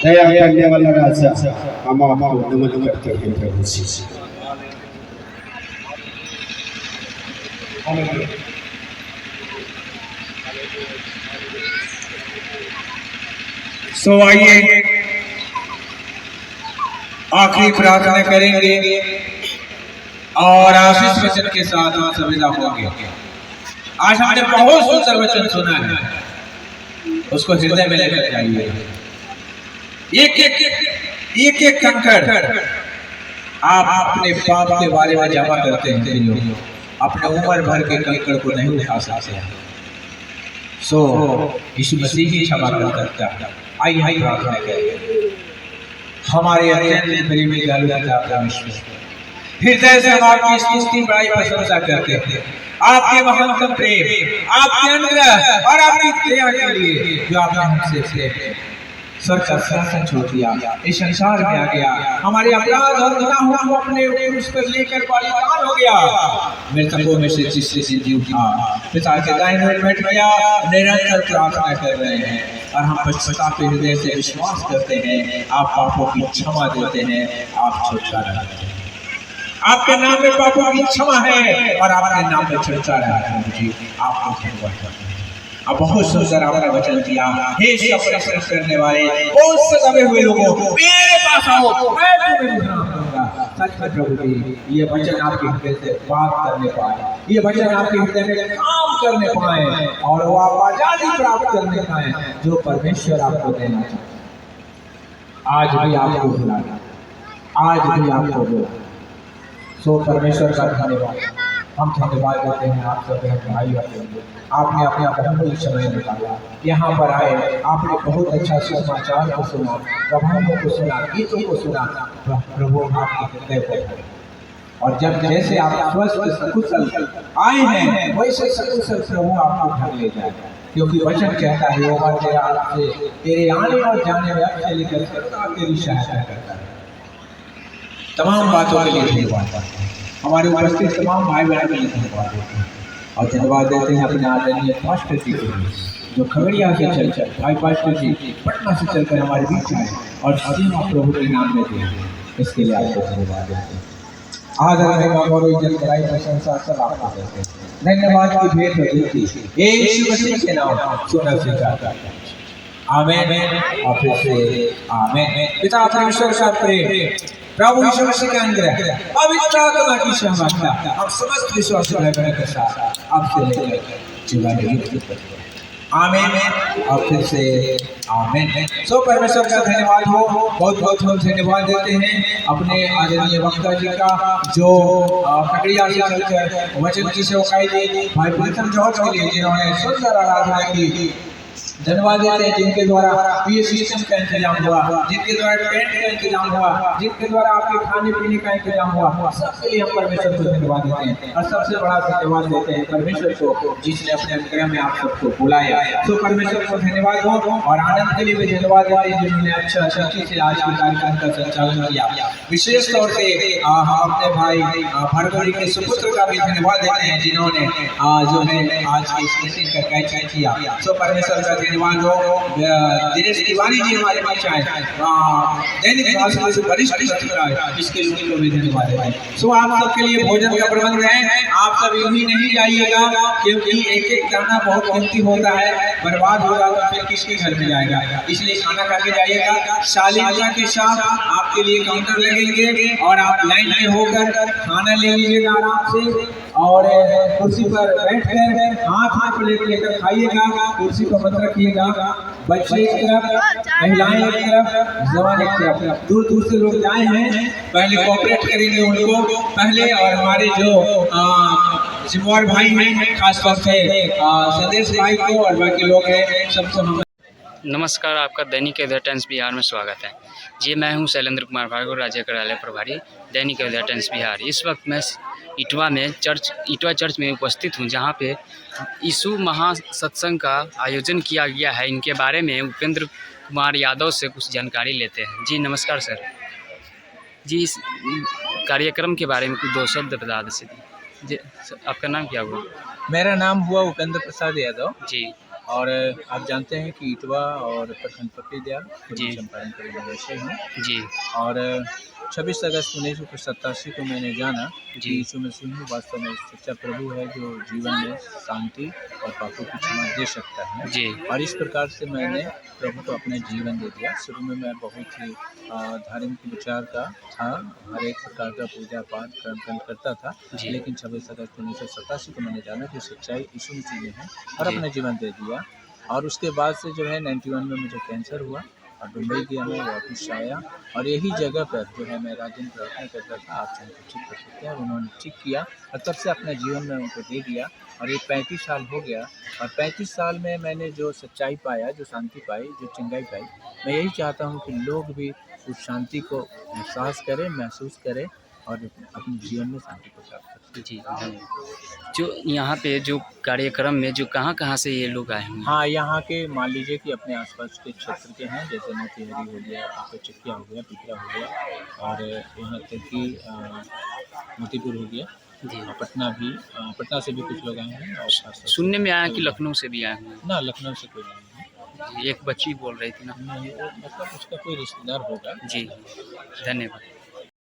दया करने वाला राजा, हम आपको नमन करते हैं प्रभु जी।
सो आइए आखिरी प्रार्थना करेंगे और आशीष वचन के साथ हम संविदा होंगे। आज हमने बहुत सुंदर वचन सुना है, उसको हृदय में लेकर जाइए। एक एक कंकड़ आप अपने पाप के बारे में जमा करते हैं, अपने उम्र भर के कंकड़ को नहीं उठा सकते। सो यीशु मसीह ही क्षमा कर सकता है। आइए प्रार्थना करें। हमारे अत्यंत प्रेमी परमेश्वर, हृदय से हम आपकी स्तुति बड़ाई प्रशंसा करते हैं, आपके महानतम प्रेम, आपके अनुग्रह और आपकी दया के लिए जो आपने हमसे प्रेम स्वर्ग का शासन छोड़ दिया, इस संसार में आ गया, हमारे अपराध और गुनाहों को अपने उस पर लेकर बलिदान हो गया, मृतकों में से जिससे जिंदगी उठा, पिता के दाहिने ओर बैठ गया। निरंतर प्रार्थना कर रहे हैं और हम पश्चाताप के हृदय से विश्वास करते हैं। आप पापों की क्षमा देते हैं, आप छुटकारा देते हैं। आपके नाम में पापों की क्षमा है और आपके नाम में छुटकारा है। जी आपको धन्यवाद करते हैं। अब बहुत सुंदर आपने वचन दिया। हे सब परिश्रम करने वाले बहुत से दबे हुए लोगों, मेरे पास आओ, मैं तुम्हें विश्राम दूंगा। सच में प्रभु जी, ये वचन आपके हृदय से बात करने पाए, ये वचन आपके हृदय में काम करने पाए और वो आप आजादी प्राप्त करने पाए जो परमेश्वर आपको देना चाहता। आज भी आपको बुलाना, आज भी आपको बुलाना। सो परमेश्वर का धन्यवाद, हम धन्यवाद देते हैं आप सब भाई बहन, आपने अपना बहुत समय निकाला, यहाँ पर आए, आपने बहुत अच्छा समाचार को सुना, प्रभावों को सुना, गीतों को सुना। प्रभु आपके हृदय को, और जब जैसे आप स्वस्थ सकुशल आए हैं वैसे सकुशल प्रभु आपको घर ले जाए।
क्योंकि वचन कहता है यहोवा तेरा आपसे तेरे आने और जाने में अच्छे लेकर सदा तेरी सहायता करता है। तमाम बातों के लिए धन्यवाद, हमारे उपस्थित तमाम भाई बहन के लिए धन्यवाद देते हैं और धन्यवाद देते हैं अपने आदरणीय पास्टर जी के लिए जो खगड़िया से चलकर भाई पास्टर जी पटना से चलकर हमारे बीच आए और सेवा प्रभु के नाम में दिए, इसके लिए आपको धन्यवाद देते हैं। आदर महिमा और इज्जत बड़ाई प्रशंसा सब आपको देते हैं। धन्यवाद की भेंट देती यीशु मसीह के नाम सुना स्वीकार आमीन और फिर से आमीन। पिता परमेश्वर का प्रेम, प्रभु यीशु मसीह का अनुग्रह, पवित्र आत्मा की सहभागिता हम समस्त विश्वासी भाई बहनों के साथ आपसे लेकर जीवन युक्त आमीन और फिर से आमीन। सो परमेश्वर का धन्यवाद हो, बहुत बहुत हम धन्यवाद देते हैं अपने आदरणीय वक्ता जी का जो खगड़िया से चलकर वचन की सेवकाई दी, भाई प्रीतम जॉर्ज के लिए जिन्होंने सुंदर आराधना की। धन्यवाद देते हैं जिनके द्वारा पीए सिस्टम का इंतजाम हुआ, जिनके द्वारा टेंट का इंतजाम हुआ, जिनके द्वारा आपके खाने पीने का इंतजाम हुआ, सबके लिए हम परमेश्वर को धन्यवाद देते हैं। और सबसे बड़ा धन्यवाद देते हैं परमेश्वर को जिसने अपने अनुग्रह में आप सबको बुलाया। तो परमेश्वर को धन्यवाद हो और आनंद के लिए भी धन्यवाद देते हैं जिन्होंने अच्छा अच्छी से आज के कार्यक्रम का संचालन किया। विशेष तौर से हम अपने भाई भार्गवी के सुपुत्र का भी धन्यवाद देते हैं जिन्होंने जो है आज की इस मीटिंग का कैच किया। तो परमेश्वर का धन्यवाद हो। दिनेश तिवारी जी हमारे पास आए, दैनिक भाषा से वरिष्ठ पत्रकार, इसके लिए को भी धन्यवाद है। सो आप सबके लिए भोजन का प्रबंध है, आप सब यूं ही नहीं जाइएगा क्योंकि एक एक दाना बहुत कीमती होता है, बर्बाद होगा तो फिर किसके घर में जाएगा, इसलिए खाना खा के जाइएगा। शालीनता के साथ आपके लिए काउंटर लगेंगे और आप लाइन में होकर खाना ले लीजिएगा आराम से और कुर्सी पर बैठकर हाथ प्लेट लेकर खाइएगा, कुर्सी को मत रखिएगा। बच्चे एक तरफ, महिलाएं एक तरफ, जवान एक तरफ, दूर दूर से लोग आए हैं, पहले कोऑपरेट करेंगे उनको पहले। और हमारे जो जिम्मेवार भाई हैं खास तौर से संदेश भाई को और बाकी लोग हैं सबसे हम
नमस्कार, आपका दैनिक उदय टाइम्स बिहार में स्वागत है। जी मैं हूं शैलेंद्र कुमार भार्गव, राज्य कार्यालय प्रभारी दैनिक उदय टाइम्स बिहार। इस वक्त मैं इटवा चर्च में उपस्थित हूं जहां पे यीशु महासत्संग का आयोजन किया गया है। इनके बारे में उपेंद्र कुमार यादव से कुछ जानकारी लेते हैं। जी नमस्कार सर। जी इस कार्यक्रम के बारे में कुछ दो शब्द बता दीजिए। जी आपका नाम क्या हुआ?
मेरा नाम हुआ उपेंद्र प्रसाद यादव जी।
और
आप जानते हैं कि इटवा और प्रखंड पकड़ीदयाल
जी
चंपारण के निवासी हूँ
जी।
और 26 अगस्त 1987 को मैंने जाना
जी।
यीशु मसीह वास्तव में सच्चा प्रभु है जो जीवन में शांति और पापों की क्षमा दे सकता है
जी।
और इस प्रकार से मैंने प्रभु को अपना जीवन दे दिया। शुरू में मैं बहुत ही धार्मिक विचार का था, हर एक प्रकार का पूजा पाठ कर्म करता था, लेकिन 26 अगस्त 1987 को मैंने जाना कि सच्चाई यीशु मसीह में है और अपना जीवन दे दिया। और उसके बाद से जो है 91 में मुझे कैंसर हुआ और मुंबई गया, मैं वापस आया और यही जगह पर जो है मैं रात दिन प्रार्थना करता था आप उनको ठीक कर सकते हैं। उन्होंने ठीक किया और तब से अपना जीवन में उनको दे दिया और ये 35 साल हो गया। और 35 साल में मैंने जो सच्चाई पाया, जो शांति पाई, जो चंगाई पाई, मैं यही चाहता हूँ कि लोग भी उस शांति को एहसास करें, महसूस करें और अपने जीवन में शांति को प्राप्त करें।
जी जो यहाँ पे जो कार्यक्रम में जो कहाँ से ये लोग आए हैं?
हाँ, यहाँ के मान लीजिए कि अपने आसपास के क्षेत्र के हैं, जैसे मोतीहारी हो गया, आपका चिकिया हो गया, पिपरा हो गया और यहाँ तक कि मोतीपुर हो गया जी। पटना से भी कुछ लोग आए हैं। और
सुनने में आया कि लखनऊ से भी आए हैं
ना? लखनऊ से कोई नहीं है।
एक बच्ची बोल रही थी ना?
नहीं, मतलब उसका कोई रिश्तेदार होगा
जी। धन्यवाद।